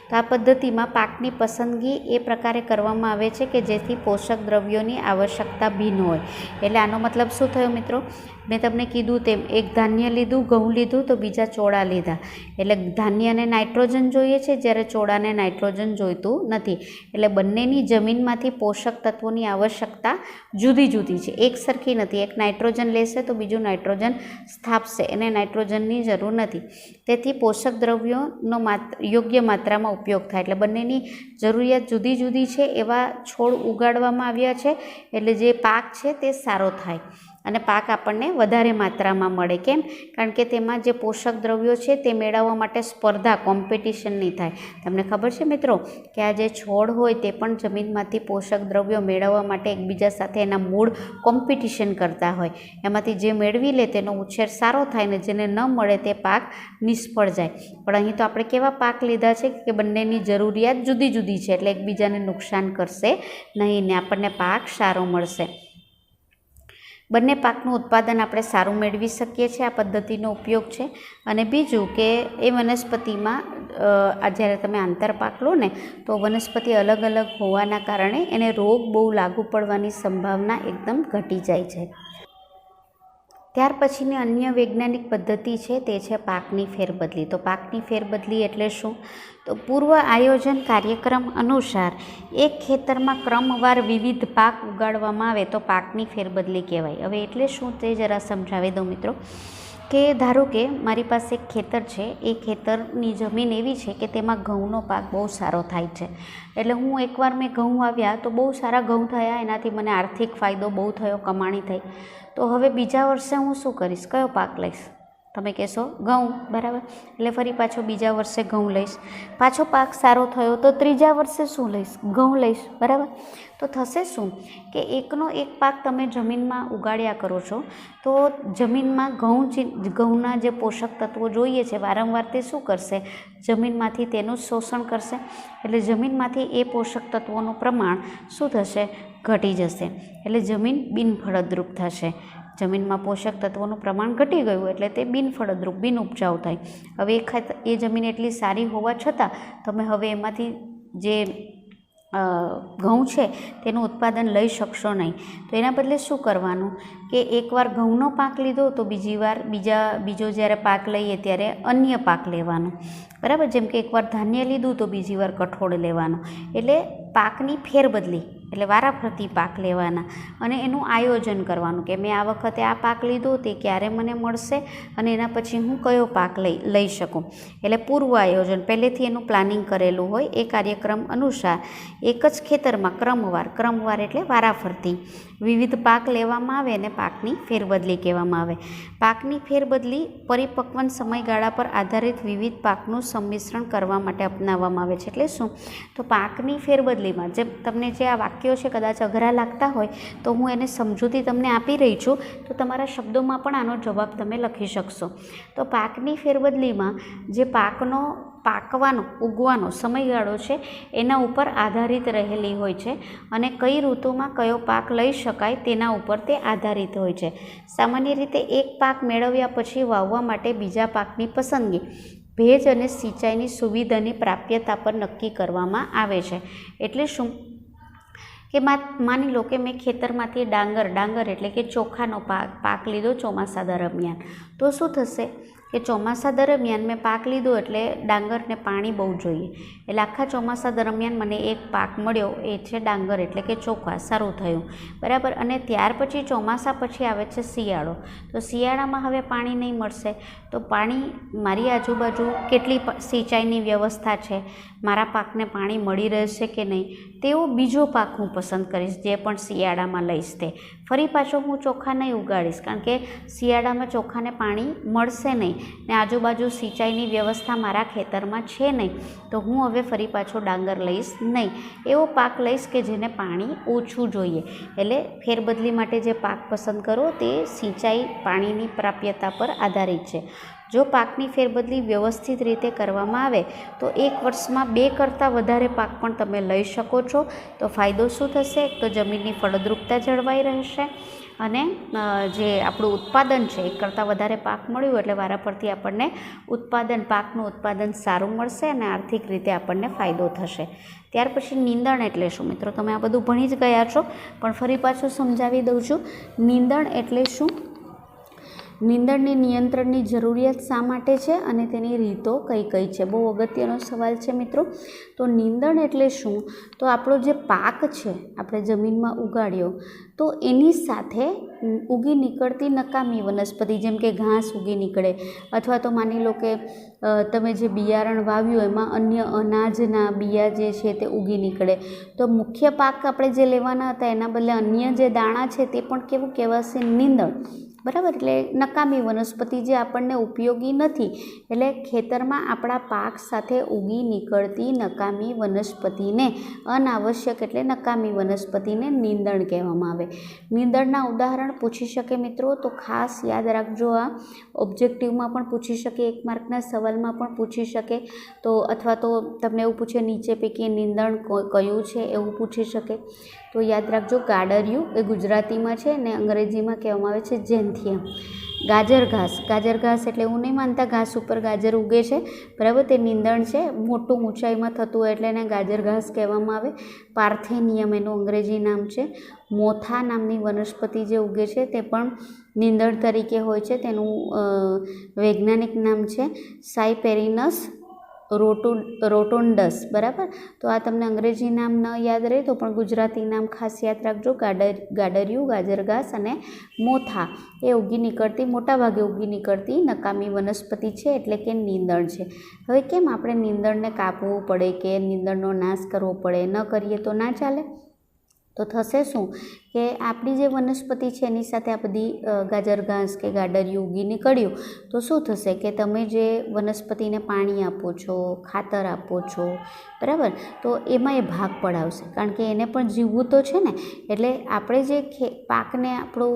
તો આ પદ્ધતિમાં પાકની પસંદગી એ પ્રકારે કરવામાં આવે છે કે જેથી પોષક દ્રવ્યોની આવશ્યકતા ભિન્ન હોય. એટલે આનો મતલબ શું થયો મિત્રો, મેં તમને કીધું તેમ એક ધાન્ય લીધું, ઘઉં લીધું તો બીજા ચોળા લીધા, એટલે ધાન્યને નાઇટ્રોજન જોઈએ છે જ્યારે ચોળાને નાઇટ્રોજન જોઈતું નથી. એટલે બંનેની જમીનમાંથી પોષક તત્વોની આવશ્યકતા જુદી જુદી છે, એક સરખી નથી. એક નાઇટ્રોજન લેશે તો બીજું નાઇટ્રોજન સ્થાપશે, એને નાઇટ્રોજનની જરૂર નથી. તેથી પોષક દ્રવ્યોનો યોગ્ય માત્રામાં ઉપયોગ થાય. એટલે બંનેની જરૂરિયાત જુદી જુદી છે એવા છોડ ઉગાડવામાં આવ્યા છે, એટલે જે પાક છે તે સારો થાય અને પાક આપણને વધારે માત્રામાં મળે. કેમ? કારણ કે તેમાં જે પોષક દ્રવ્યો છે તે મેળવવા માટે સ્પર્ધા, કોમ્પિટિશન નહીં થાય. તમને ખબર છે મિત્રો કે આ જે છોડ હોય તે પણ જમીનમાંથી પોષક દ્રવ્યો મેળવવા માટે એકબીજા સાથે એના મૂળ કોમ્પિટિશન કરતા હોય. એમાંથી જે મેળવી લે તેનો ઉછેર સારો થાય ને જેને ન મળે તે પાક નિષ્ફળ જાય. પણ અહીં તો આપણે કેવા પાક લીધા છે કે બંનેની જરૂરિયાત જુદી જુદી છે, એટલે એકબીજાને નુકસાન કરશે નહીં ને આપણને પાક સારો મળશે. બંને પાકનું ઉત્પાદન આપણે સારું મેળવી શકીએ છીએ, આ પદ્ધતિનો ઉપયોગ છે. અને બીજું કે એ વનસ્પતિમાં જ્યારે તમે આંતરપાક લો ને તો વનસ્પતિ અલગ અલગ હોવાના કારણે એને રોગ બહુ લાગુ પડવાની સંભાવના એકદમ ઘટી જાય છે. ત્યાર પછીની અન્ય વૈજ્ઞાનિક પદ્ધતિ છે તે છે પાકની ફેરબદલી. તો પાકની ફેરબદલી એટલે શું? તો પૂર્વ આયોજન કાર્યક્રમ અનુસાર એક ખેતરમાં ક્રમવાર વિવિધ પાક ઉગાડવામાં આવે તો પાકની ફેરબદલી કહેવાય. હવે એટલે શું તે જરા સમજાવી દઉં મિત્રો. કે ધારો કે મારી પાસે એક ખેતર છે, એ ખેતરની જમીન એવી છે કે તેમાં ઘઉંનો પાક બહુ સારો થાય છે. એટલે હું એકવાર મેં ઘઉં વાવ્યા તો બહુ સારા ઘઉં થયા, એનાથી મને આર્થિક ફાયદો બહુ થયો, કમાણી થઈ. તો હવે બીજા વર્ષે હું શું કરીશ, કયો પાક લઈશ? તમે કહેશો ઘઉં, બરાબર. એટલે ફરી પાછો બીજા વર્ષે ઘઉં લઈશ. પાછો પાક સારો થયો તો ત્રીજા વર્ષે શું લઈશ? ઘઉં લઈશ, બરાબર. તો થશે શું કે એકનો એક પાક તમે જમીનમાં ઉગાડ્યા કરો છો તો જમીનમાં ઘઉંના જે પોષક તત્વો જોઈએ છે વારંવાર તે શું કરશે? જમીનમાંથી તેનું શોષણ કરશે. એટલે જમીનમાંથી એ પોષક તત્વોનું પ્રમાણ શું થશે? ઘટી જશે. એટલે જમીન બિનફળદ્રુપ થશે. જમીનમાં પોષક તત્વોનું પ્રમાણ ઘટી ગયું એટલે તે બિનફળદ્રુપ, બિન ઉપજાઉ થાય. હવે એ જમીન એટલી સારી હોવા છતાં તમે હવે એમાંથી જે ઘઉં છે તેનું ઉત્પાદન લઈ શકશો નહીં. તો એના બદલે શું કરવાનું કે એકવાર ઘઉંનો પાક લીધો તો બીજો જ્યારે પાક લઈએ ત્યારે અન્ય પાક લેવાનો, બરાબર. જેમ કે એકવાર ધાન્ય લીધું તો બીજી વાર કઠોળ લેવાનું. એટલે પાકની ફેરબદલી એટલે વારાફરતી પાક લેવાના અને એનું આયોજન કરવાનું કે મેં આ વખતે આ પાક લીધો તે ક્યારે મને મળશે અને એના પછી હું કયો પાક લઈ શકું. એટલે પૂર્વ આયોજન, પહેલેથી એનું પ્લાનિંગ કરેલું હોય. એ કાર્યક્રમ અનુસાર એક જ ખેતરમાં ક્રમવાર એટલે વારાફરતી વિવિધ પાક લેવામાં આવે અને પાકની ફેરબદલી કહેવામાં આવે. પાકની ફેરબદલી પરિપક્વન સમયગાળા પર આધારિત વિવિધ પાકનું સંમિશ્રણ કરવા માટે અપનાવવામાં આવે છે. એટલે શું? તો પાકની ફેરબદલીમાં તમને જે આ વાક્યો છે કદાચ અઘરા લાગતા હોય તો હું એને સમજૂતી તમને આપી રહી છું, તો તમારા શબ્દોમાં પણ આનો જવાબ તમે લખી શકશો. તો પાકની ફેરબદલીમાં જે ઉગવાનો સમયગાળો છે એના ઉપર આધારિત રહેલી હોય છે અને કઈ ઋતુમાં કયો પાક લઈ શકાય તેના ઉપર તે આધારિત હોય છે. સામાન્ય રીતે એક પાક મેળવ્યા પછી વાવવા માટે બીજા પાકની પસંદગી ભેજ અને સિંચાઈની સુવિધાની પ્રાપ્યતા પર નક્કી કરવામાં આવે છે. એટલે શું કે માની લો કે મેં ખેતરમાંથી ડાંગર એટલે કે ચોખાનો પાક લીધો ચોમાસા દરમિયાન, તો શું થશે કે ચોમાસા દરમિયાન મેં પાક લીધો એટલે ડાંગરને પાણી બહુ જોઈએ, એટલે આખા ચોમાસા દરમિયાન મને એક પાક મળ્યો, એ છે ડાંગર એટલે કે ચોખા, સારું થયું, બરાબર. અને ત્યાર પછી ચોમાસા પછી આવે છે શિયાળો, તો શિયાળામાં હવે પાણી નહીં મળશે, તો પાણી મારી આજુબાજુ કેટલી સિંચાઈની વ્યવસ્થા છે, મારા પાકને પાણી મળી રહેશે કે નહીં, તેવો બીજો પાક હું પસંદ કરીશ જે પણ શિયાળામાં લઈશ. તે ફરી પાછો હું ચોખા નહીં ઉગાડીશ, કારણ કે શિયાળામાં ચોખાને પાણી મળશે નહીં ને આજુબાજુ સિંચાઈની વ્યવસ્થા મારા ખેતરમાં છે નહીં, તો હું હવે ફરી પાછો ડાંગર લઈશ નહીં. એવો પાક લઈશ કે જેને પાણી ઓછું જોઈએ. એટલે ફેરબદલી માટે જે પાક પસંદ કરો તે સિંચાઈ પાણીની પ્રાપ્યતા પર આધારિત છે. જો પાકની ફેરબદલી વ્યવસ્થિત રીતે કરવામાં આવે તો એક વર્ષમાં 2 કરતાં વધારે પાક પણ તમે લઈ શકો છો. તો ફાયદો શું થશે? એક તો જમીનની ફળદ્રુપતા જળવાઈ રહેશે અને જે આપણું ઉત્પાદન છે 1 કરતાં વધારે પાક મળ્યું એટલે વારાફરતી આપણને પાકનું ઉત્પાદન સારું મળશે અને આર્થિક રીતે આપણને ફાયદો થશે. ત્યાર પછી નીંદણ એટલે શું? મિત્રો, તમે આ બધું ભણી જ ગયા છો, પણ ફરી પાછું સમજાવી દઉં છું. નીંદણ એટલે શું? નીંદણની નિયંત્રણની જરૂરિયાત શા માટે છે અને તેની રીતો કઈ કઈ છે? બહુ અગત્યનો સવાલ છે મિત્રો. તો નીંદણ એટલે શું? તો આપણો જે પાક છે આપણે જમીનમાં ઉગાડ્યો, તો એની સાથે ઉગી નીકળતી નકામી વનસ્પતિ, જેમ કે ઘાસ ઉગી નીકળે, અથવા તો માની લો કે તમે જે બિયારણ વાવ્યું એમાં અન્ય અનાજના બિયા જે છે તે ઉગી નીકળે, તો મુખ્ય પાક આપણે જે લેવાના હતા એના બદલે અન્ય જે દાણા છે તે પણ કેવું કહેવાશે? નીંદણ, બરાબર. એટલે નકામી વનસ્પતિ જે આપણને ઉપયોગી નથી, એટલે ખેતરમાં આપણા પાક સાથે ઉગી નીકળતી નકામી વનસ્પતિને અનાવશ્યક એટલે નકામી વનસ્પતિને નીંદણ કહેવામાં આવે. નીંદણના ઉદાહરણ પૂછી શકે મિત્રો, તો ખાસ યાદ રાખજો. આ ઓબ્જેક્ટિવમાં પણ પૂછી શકે, 1 માર્કના સવાલમાં પણ પૂછી શકે, તો અથવા તો તમને એવું પૂછે નીચે પૈકી નીંદણ કયું છે એવું પૂછી શકે. તો યાદ રાખજો, ગાડરિયું એ ગુજરાતીમાં છે ને અંગ્રેજીમાં કહેવામાં આવે છે ઝેન્થિયમ. ગાજર ઘાસ એટલે એવું નહીં માનતા ઘાસ ઉપર ગાજર ઉગે છે, બરાબર, તે નીંદણ છે, મોટું ઊંચાઈમાં થતું હોય એટલે એને ગાજર ઘાસ કહેવામાં આવે. પાર્થેનિયમ એનું અંગ્રેજી નામ છે. મોથા નામની વનસ્પતિ જે ઉગે છે તે પણ નીંદણ તરીકે હોય છે, તેનું વૈજ્ઞાનિક નામ છે સાયપેરિનસ રોટુન્ડસ, બરાબર. તો આ તમને અંગ્રેજી નામ ન યાદ રહે તો પણ ગુજરાતી નામ ખાસ યાદ રાખજો. ગાડરિયું, ગાજર ઘાસ અને મોથા એ મોટાભાગે ઉગી નીકળતી નકામી વનસ્પતિ છે, એટલે કે નીંદણ છે. હવે કેમ આપણે નીંદણને કાપવું પડે કે નીંદણનો નાશ કરવો પડે? ન કરીએ તો ના ચાલે. તો થશે શું કે આપણી જે વનસ્પતિ છે એની સાથે આ બધી ગાજર ઘાસ કે ગાડરિયું ઉગી નીકળ્યું, તો શું થશે કે તમે જે વનસ્પતિને પાણી આપો છો, ખાતર આપો છો, બરાબર, તો એમાં એ ભાગ પડાવશે, કારણ કે એને પણ જીવવું તો છે ને. એટલે આપણે જે પાકને આપણું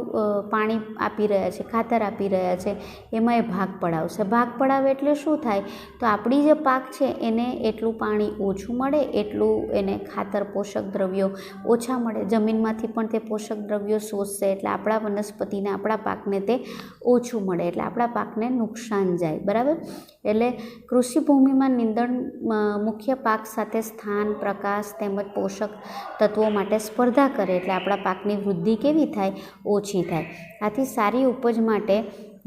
પાણી આપી રહ્યા છે, ખાતર આપી રહ્યા છે, એમાં એ ભાગ પડાવશે. ભાગ પડાવે એટલે શું થાય? તો આપણી જે પાક છે એને એટલું પાણી ઓછું મળે, એટલું એને ખાતર પોષક દ્રવ્યો ઓછા મળે, જમીનમાંથી પણ તે પોષક દ્રવ્યો શોષશે, એટલે આપણા વનસ્પતિને, આપણા પાકને તે ઓછું મળે, એટલે આપણા પાકને નુકસાન જાય, બરાબર. એટલે કૃષિ ભૂમિમાં નીંદણ મુખ્ય પાક સાથે સ્થાન, પ્રકાશ તેમજ પોષક તત્વો માટે સ્પર્ધા કરે, એટલે આપણા પાકની વૃદ્ધિ કેવી થાય? ઓછી થાય. આથી સારી ઉપજ માટે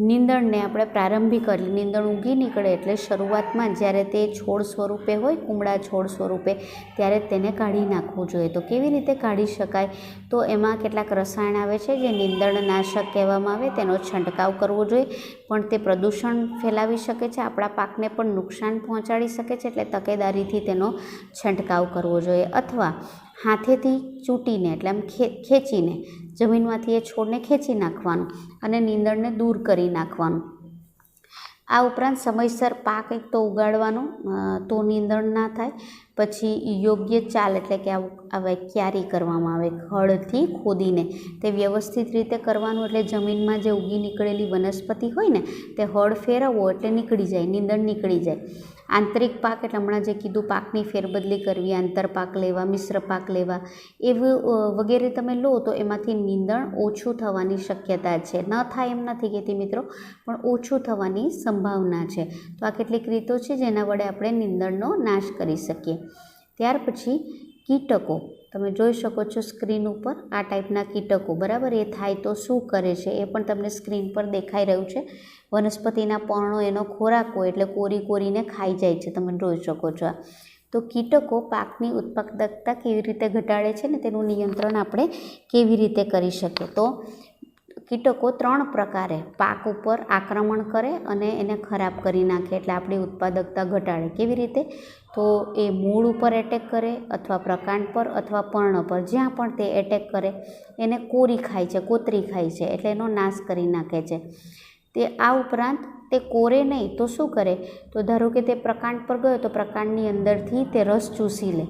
નીંદણને આપણે પ્રારંભિક નીંદણ ઉગી નીકળે એટલે શરૂઆતમાં જ્યારે તે છોડ સ્વરૂપે હોય, કુમળા છોડ સ્વરૂપે, ત્યારે તેને કાઢી નાખવું જોઈએ. તો કેવી રીતે કાઢી શકાય? તો એમાં કેટલાક રસાયણ આવે છે જે નીંદણનાશક કહેવામાં આવે, તેનો છંટકાવ કરવો જોઈએ, પણ તે પ્રદૂષણ ફેલાવી શકે છે, આપણા પાકને પણ નુકસાન પહોંચાડી શકે છે, એટલે તકેદારીથી તેનો છંટકાવ કરવો જોઈએ. અથવા હાથેથી ચૂંટીને, એટલે આમ ખેંચીને જમીનમાંથી એ છોડને ખેંચી નાખવાનું અને નીંદણને દૂર કરી નાખવાનું. આ ઉપરાંત સમયસર પાક એક તો ઉગાડવાનો, તો નીંદણ ના થાય. પછી યોગ્ય ચાલ, એટલે કે હવે ક્યારી કરવામાં આવે, ખડથી ખોદીને તે વ્યવસ્થિત રીતે કરવાનું, એટલે જમીનમાં જે ઉગી નીકળેલી વનસ્પતિ હોય ને તે હળ ફેરવવો એટલે નીકળી જાય, નીંદણ નીકળી જાય. આંતરિક પાક એટલે હમણાં જે કીધું, પાકની ફેરબદલી કરવી, આંતર પાક લેવા, મિશ્ર પાક લેવા, એવું વગેરે તમે લો તો એમાંથી નીંદણ ઓછું થવાની શક્યતા છે. ન થાય એમ નથી કહેતી મિત્રો, પણ ઓછું થવાની સંભાવના છે. તો આ કેટલીક રીતો છે જેના વડે આપણે નીંદણનો નાશ કરી શકીએ. ત્યાર પછી કીટકો. તમે જોઈ શકો છો સ્ક્રીન ઉપર આ ટાઈપના કીટકો, બરાબર. એ થાય તો શું કરે છે એ પણ તમને સ્ક્રીન પર દેખાઈ રહ્યું છે. વનસ્પતિના પર્ણો એનો ખોરાક હોય એટલે કોરીને ખાઈ જાય છે, તમે જોઈ શકો છો. તો કીટકો પાકની ઉત્પાદકતા કેવી રીતે ઘટાડે છે ને તેનું નિયંત્રણ આપણે કેવી રીતે કરી શકીએ. તો કીટકો 3 પ્રકારે પાક ઉપર આક્રમણ કરે અને એને ખરાબ કરી નાખે, એટલે આપણી ઉત્પાદકતા ઘટાડે. કેવી રીતે? તો એ મૂળ ઉપર એટેક કરે અથવા પ્રકાંડ પર અથવા પર્ણ પર, જ્યાં પણ તે એટેક કરે એને કોતરી ખાય છે, એટલે એનો નાશ કરી નાખે છે. તે આ ઉપરાંત તે કોરે નહીં તો શું કરે? તો ધારો કે તે પ્રકાંડ પર ગયો તો પ્રકાંડની અંદરથી તે રસ ચૂસી લે,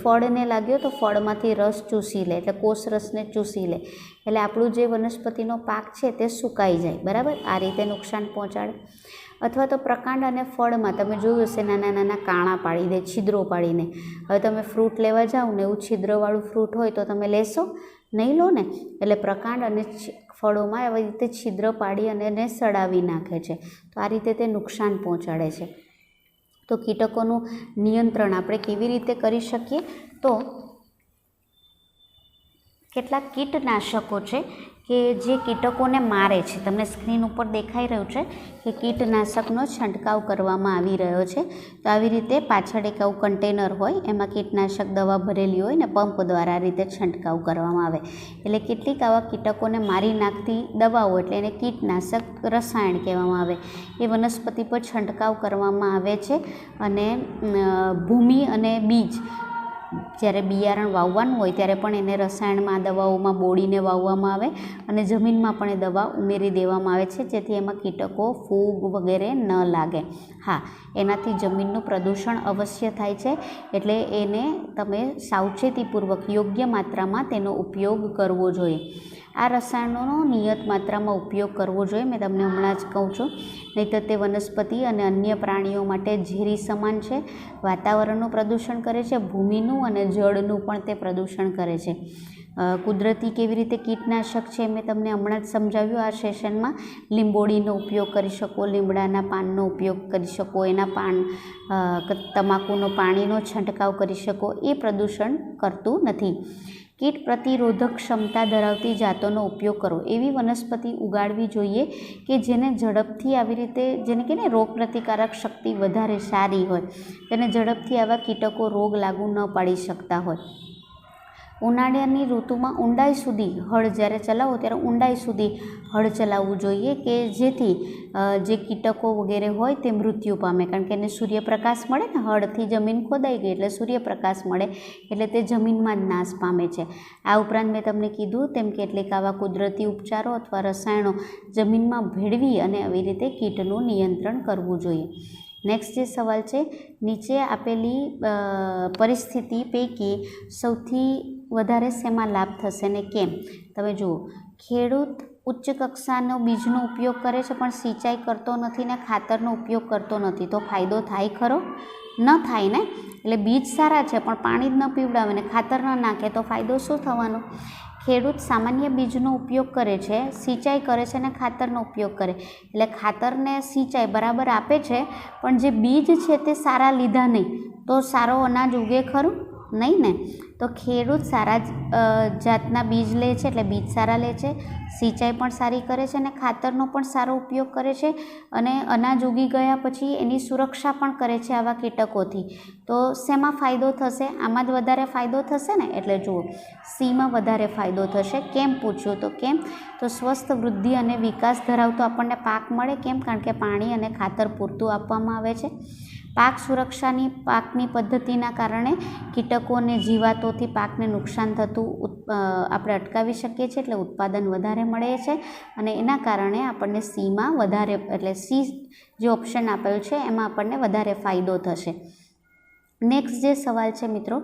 ફળને લાગ્યો તો ફળમાંથી રસ ચૂસી લે, એટલે કોષ રસને ચૂસી લે, એટલે આપણું જે વનસ્પતિનો પાક છે તે સુકાઈ જાય, બરાબર. આ રીતે નુકસાન પહોંચાડે. અથવા તો પ્રકાંડ અને ફળમાં તમે જોયું હશે નાના કાણા પાડી દે, છિદ્રો પાડીને. હવે તમે ફ્રૂટ લેવા જાઓ ને એવું છિદ્રવાળું ફ્રૂટ હોય તો તમે લેશો નહીં, લો ને. એટલે પ્રકાંડ અને ફળોમાં એવી રીતે છિદ્ર પાડી અને એને સડાવી નાખે છે. તો આ રીતે તે નુકસાન પહોંચાડે છે. તો કીટકોનું નિયંત્રણ આપણે કેવી રીતે કરી શકીએ? તો કેટલાક કીટનાશકો છે કે જે કીટકોને મારે છે. તમને સ્ક્રીન ઉપર દેખાઈ રહ્યું છે કે કીટનાશકનો છંટકાવ કરવામાં આવી રહ્યો છે. તો આવી રીતે પાછળ એક આવું કન્ટેનર હોય, એમાં કીટનાશક દવા ભરેલી હોય ને પંપ દ્વારા આ રીતે છંટકાવ કરવામાં આવે. એટલે કેટલીક આવા કીટકોને મારી નાખતી દવાઓ, એટલે એને કીટનાશક રસાયણ કહેવામાં આવે. એ વનસ્પતિ પર છંટકાવ કરવામાં આવે છે. અને ભૂમિ અને બીજ, જ્યારે બિયારણ વાવવાનું હોય ત્યારે પણ એને રસાયણમાં દવાઓમાં બોળીને વાવવામાં આવે અને જમીનમાં પણ એ દવા ઉમેરી દેવામાં આવે છે, જેથી એમાં કીટકો, ફૂગ વગેરે ન લાગે. હા, એનાથી જમીનનું પ્રદૂષણ અવશ્ય થાય છે, એટલે એને તમે સાવચેતીપૂર્વક યોગ્ય માત્રામાં તેનો ઉપયોગ કરવો જોઈએ. આ રસાયણોનો નિયત માત્રામાં ઉપયોગ કરવો જોઈએ. મેં તમને હમણાં જ કહું છું, નહીંતર તે વનસ્પતિ અને અન્ય પ્રાણીઓ માટે ઝેરી સમાન છે. વાતાવરણનું પ્રદૂષણ કરે છે, ભૂમિનું અને જળનું પણ તે પ્રદૂષણ કરે છે. કુદરતી કેવી રીતે કીટનાશક છે મેં તમને હમણાં જ સમજાવ્યું આ સેશનમાં. લીંબોળીનો ઉપયોગ કરી શકો, લીમડાના પાનનો ઉપયોગ કરી શકો, એના તમાકુનો પાણીનો છંટકાવ કરી શકો. એ પ્રદૂષણ કરતું નથી. કીટ પ્રતિરોધક ક્ષમતા ધરાવતી જાતોનો ઉપયોગ કરો. એવી વનસ્પતિ ઉગાડવી જોઈએ કે જેને ઝડપથી આવી રીતે, જેને કે ને રોગ પ્રતિકારક શક્તિ વધારે સારી હોય, તેને ઝડપથી આવા કીટકો રોગ લાગુ ન પાડી શકતા હોય. ઉનાળાની ઋતુમાં ઊંડાઈ સુધી હળ જ્યારે ચલાવો ત્યારે ઊંડાઈ સુધી હળ ચલાવવું જોઈએ, કે જેથી જે કીટકો વગેરે હોય તે મૃત્યુ પામે. કારણ કે એને સૂર્યપ્રકાશ મળે ને, હળથી જમીન ખોદાઈ ગઈ એટલે સૂર્યપ્રકાશ મળે એટલે તે જમીનમાં જ નાશ પામે છે. આ ઉપરાંત મેં તમને કીધું તેમ કેટલીક આવા કુદરતી ઉપચારો અથવા રસાયણો જમીનમાં ભેળવી અને આવી રીતે કીટનું નિયંત્રણ કરવું જોઈએ. નેક્સ્ટ જે સવાલ છે, નીચે આપેલી પરિસ્થિતિ પૈકી સૌથી વધારે શેમાં લાભ થશે ને કેમ? તમે જુઓ, ખેડૂત ઉચ્ચ કક્ષાનો બીજનો ઉપયોગ કરે છે પણ સિંચાઈ કરતો નથી ને ખાતરનો ઉપયોગ કરતો નથી, તો ફાયદો થાય ખરો? ન થાય ને. એટલે બીજ સારા છે પણ પાણી જ ન પીવડાવે ને ખાતર ન નાખે તો ફાયદો શું થવાનો? ખેડૂત સામાન્ય બીજનો ઉપયોગ કરે છે, સિંચાઈ કરે છે અને ખાતરનો ઉપયોગ કરે, એટલે ખાતરને સિંચાઈ બરાબર આપે છે, પણ જે બીજ છે તે સારા લીધા નહીં તો સારો અનાજ ઉગે ખરું? નહીં ને. તો ખેડૂત સારા જાતના બીજ લે છે, એટલે બીજ સારા લે છે, સિંચાઈ પણ સારી કરે છે અને ખાતરનો પણ સારો ઉપયોગ કરે છે, અને અનાજ ઉગી ગયા પછી એની સુરક્ષા પણ કરે છે આવા કીટકોથી. તો શેમાં ફાયદો થશે? આમાં જ વધારે ફાયદો થશે ને. એટલે જુઓ, સીમાં વધારે ફાયદો થશે. કેમ પૂછ્યું? તો કેમ? તો સ્વસ્થ વૃદ્ધિ અને વિકાસ ધરાવતો આપણને પાક મળે. કેમ? કારણ કે પાણી અને ખાતર પૂરતું આપવામાં આવે છે. પાક સુરક્ષાની પાકની પદ્ધતિના કારણે કીટકો અને જીવાતોથી પાકને નુકસાન થતું આપણે અટકાવી શકીએ છીએ, એટલે ઉત્પાદન વધારે મળે છે અને એના કારણે આપણને સીમાં વધારે, એટલે સી જે ઓપ્શન આપેલું છે એમાં આપણને વધારે ફાયદો થશે. નેક્સ્ટ જે સવાલ છે મિત્રો,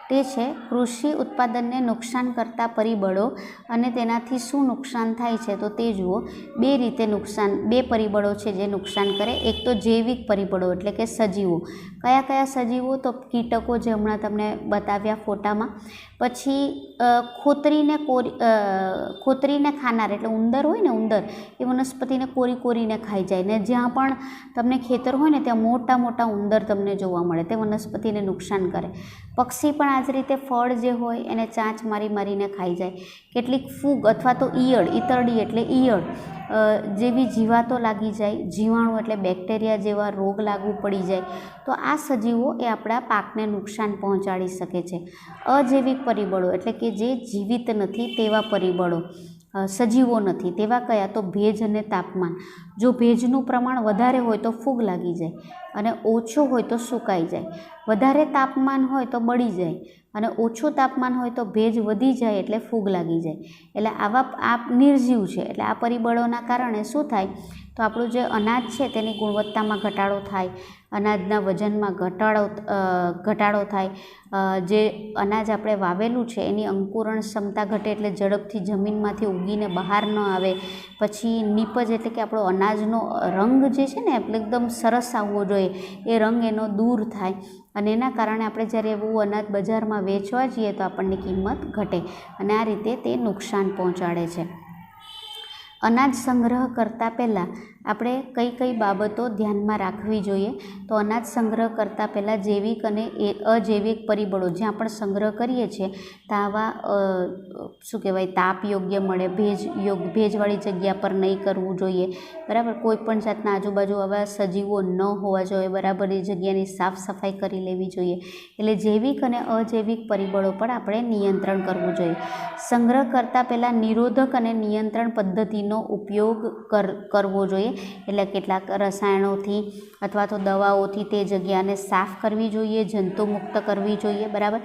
તે છે કૃષિ ઉત્પાદનને નુકસાન કરતા પરિબળો અને તેનાથી શું નુકસાન થાય છે. તો તે જુઓ, બે રીતે નુકસાન, બે પરિબળો છે જે નુકસાન કરે. એક તો જૈવિક પરિબળો, એટલે કે સજીવો. કયા કયા સજીવો? તો કીટકો જે હમણાં તમને બતાવ્યા ફોટામાં. પછી ખોતરીને ખાનાર એટલે ઉંદર હોય ને, ઉંદર એ વનસ્પતિને કોરીને ખાઈ જાય. ને જ્યાં પણ તમને ખેતર હોય ને ત્યાં મોટા મોટા ઉંદર તમને જોવા મળે, તે વનસ્પતિને નુકસાન કરે. પક્ષી પણ આ જ રીતે ફળ જે હોય એને ચાંચ મારીને ખાઈ જાય. કેટલીક ફૂગ અથવા તો ઈતરડી એટલે ઈયળ જેવી જીવાતો લાગી જાય, જીવાણુ એટલે બેક્ટેરિયા જેવા રોગ લાગુ પડી જાય. તો આ સજીવો એ આપણા પાકને નુકસાન પહોંચાડી શકે છે. અજૈવિક પરિબળો એટલે કે જે જીવિત નથી તેવા પરિબળો, સજીવો નથી તેવા કયા? તો ભેજ અને તાપમાન. જો ભેજનું પ્રમાણ વધારે હોય તો ફૂગ લાગી જાય અને ઓછું હોય તો સુકાઈ જાય. વધારે તાપમાન હોય તો બળી જાય અને ઓછું તાપમાન હોય તો ભેજ વધી જાય એટલે ફૂગ લાગી જાય. એટલે આ નિર્જીવ છે. એટલે આ પરિબળોના કારણે શું થાય? તો આપણું જે અનાજ છે તેની ગુણવત્તામાં ઘટાડો થાય, અનાજના વજનમાં ઘટાડો થાય, જે અનાજ આપણે વાવેલું છે એની અંકુરણ ક્ષમતા ઘટે એટલે ઝડપથી જમીનમાંથી ઉગીને બહાર ન આવે. પછી નીપજ એટલે કે આપણો અનાજનો રંગ જે છે ને એકદમ સરસ આવવો જોઈએ, એ રંગ એનો દૂર થાય અને એના કારણે આપણે જ્યારે એવું અનાજ બજારમાં વેચવા જઈએ તો આપણને કિંમત ઘટે અને આ રીતે તે નુકસાન પહોંચાડે છે. અનાજ સંગ્રહ કરતાં પહેલાં આપણે કઈ બાબતો ધ્યાનમાં રાખવી જોઈએ? તો અનાજ સંગ્રહ કરતાં પહેલાં જૈવિક અને અજૈવિક પરિબળો જ્યાં પણ સંગ્રહ કરીએ છીએ ત્યાં આવા શું કહેવાય, તાપ યોગ્ય મળે, ભેજવાળી જગ્યા પર નહીં કરવું જોઈએ, બરાબર. કોઈ પણ જાતના આજુબાજુ આવા સજીવો ન હોવા જોઈએ, બરાબર એ જગ્યાની સાફ સફાઈ કરી લેવી જોઈએ. એટલે જૈવિક અને અજૈવિક પરિબળો પર આપણે નિયંત્રણ કરવું જોઈએ. સંગ્રહ કરતાં પહેલાં નિરોધક અને નિયંત્રણ પદ્ધતિનો ઉપયોગ કરવો જોઈએ. એટલે કેટલાક રસાયણોથી અથવા તો દવાઓથી તે જગ્યાને સાફ કરવી જોઈએ, જંતુમુક્ત કરવી જોઈએ, બરાબર.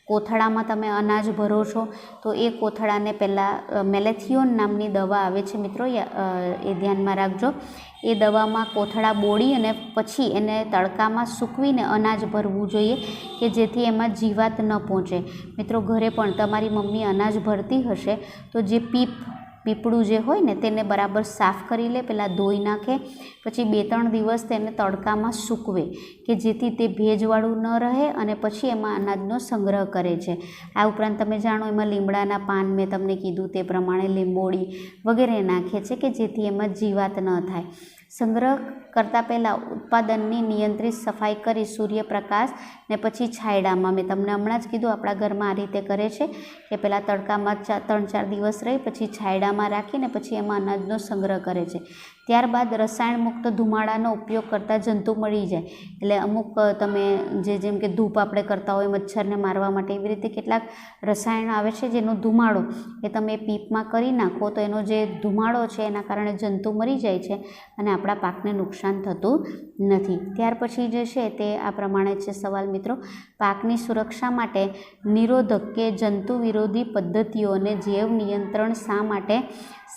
કોથળામાં તમે અનાજ ભરો છો તો એ કોથળાને પહેલાં મેલેથિયોન નામની દવા આવે છે મિત્રો, એ ધ્યાનમાં રાખજો. એ દવામાં કોથળા બોળી અને પછી એને તડકામાં સૂકવીને અનાજ ભરવું જોઈએ કે જેથી એમાં જીવાત ન પહોંચે. મિત્રો ઘરે પણ તમારી મમ્મી અનાજ ભરતી હશે તો જે પીપળું જે હોય ને તેને બરાબર સાફ કરી લે, પહેલાં ધોઈ નાખે, પછી 2-3 દિવસ તેને તડકામાં સૂકવે કે જેથી તે ભેજવાળું ન રહે અને પછી એમાં અનાજનો સંગ્રહ કરે છે. આ ઉપરાંત તમે જાણો એમાં લીમડાના પાન, મેં તમને કીધું તે પ્રમાણે લીંબોળી વગેરે નાખે છે કે જેથી એમાં જીવાત ન થાય. સંગ્રહ કરતાં પહેલાં ઉત્પાદનની નિયંત્રિત સફાઈ કરી સૂર્યપ્રકાશ ને પછી છાંયડામાં, મેં તમને હમણાં જ કીધું આપણા ઘરમાં આ રીતે કરે છે કે પહેલાં તડકામાં 3-4 દિવસ રહી પછી છાંયડામાં રાખીને પછી એમાં અનાજનો સંગ્રહ કરે છે. ત્યારબાદ રસાયણ મુક્ત ધુમાડાનો ઉપયોગ કરતાં જંતુ મળી જાય. એટલે અમુક તમે જેમ કે ધૂપ આપણે કરતા હોય મચ્છરને મારવા માટે, એવી રીતે કેટલાક રસાયણ આવે છે જેનો ધુમાડો એ તમે પીપમાં કરી નાખો તો એનો જે ધુમાડો છે એના કારણે જંતુ મરી જાય છે અને આપણા પાકને નુકસાન થતું નથી. ત્યાર પછી જે છે તે આ પ્રમાણે છે સવાલ મિત્રો, પાકની સુરક્ષા માટે નિરોધક કે જંતુ વિરોધી પદ્ધતિઓ અને જૈવ નિયંત્રણ શા માટે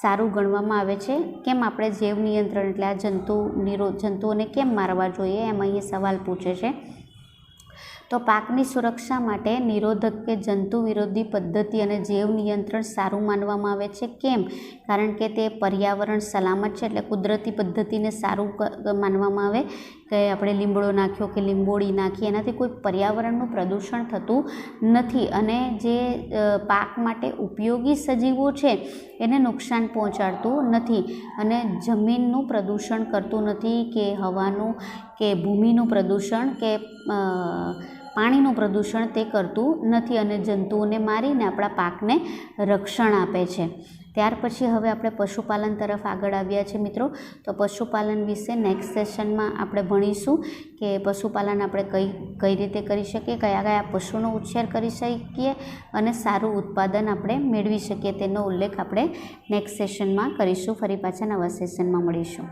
સારું ગણવામાં આવે છે? કેમ આપણે જૈવ નિયંત્રણ એટલે આ જંતુઓને કેમ મારવા જોઈએ એમ અહીં સવાલ પૂછે છે. તો પાકની સુરક્ષા માટે નિરોધક કે જંતુ વિરોધી પદ્ધતિ અને જૈવ નિયંત્રણ સારું માનવામાં આવે છે. કેમ? કારણ કે તે પર્યાવરણ સલામત છે, એટલે કુદરતી પદ્ધતિને સારું માનવામાં આવે કે આપણે લીમડો નાખ્યો કે લીંબોળી નાખી એનાથી કોઈ પર્યાવરણનું પ્રદૂષણ થતું નથી અને જે પાક માટે ઉપયોગી સજીવો છે એને નુકસાન પહોંચાડતું નથી અને જમીનનું પ્રદૂષણ કરતું નથી કે હવાનું કે ભૂમિનું પ્રદૂષણ કે પાણીનું પ્રદૂષણ તે કરતું નથી અને જંતુઓને મારીને આપણા પાકને રક્ષણ આપે છે. ત્યાર પછી હવે આપણે પશુપાલન તરફ આગળ આવ્યા છે મિત્રો. તો પશુપાલન વિશે નેક્સ્ટ સેશનમાં આપણે ભણીશું કે પશુપાલન આપણે કઈ રીતે કરી શકીએ, કયા પશુનો ઉછેર કરી શકીએ અને સારું ઉત્પાદન આપણે મેળવી શકીએ, તેનો ઉલ્લેખ આપણે નેક્સ્ટ સેશનમાં કરીશું. ફરી પાછા નવા સેશનમાં મળીશું.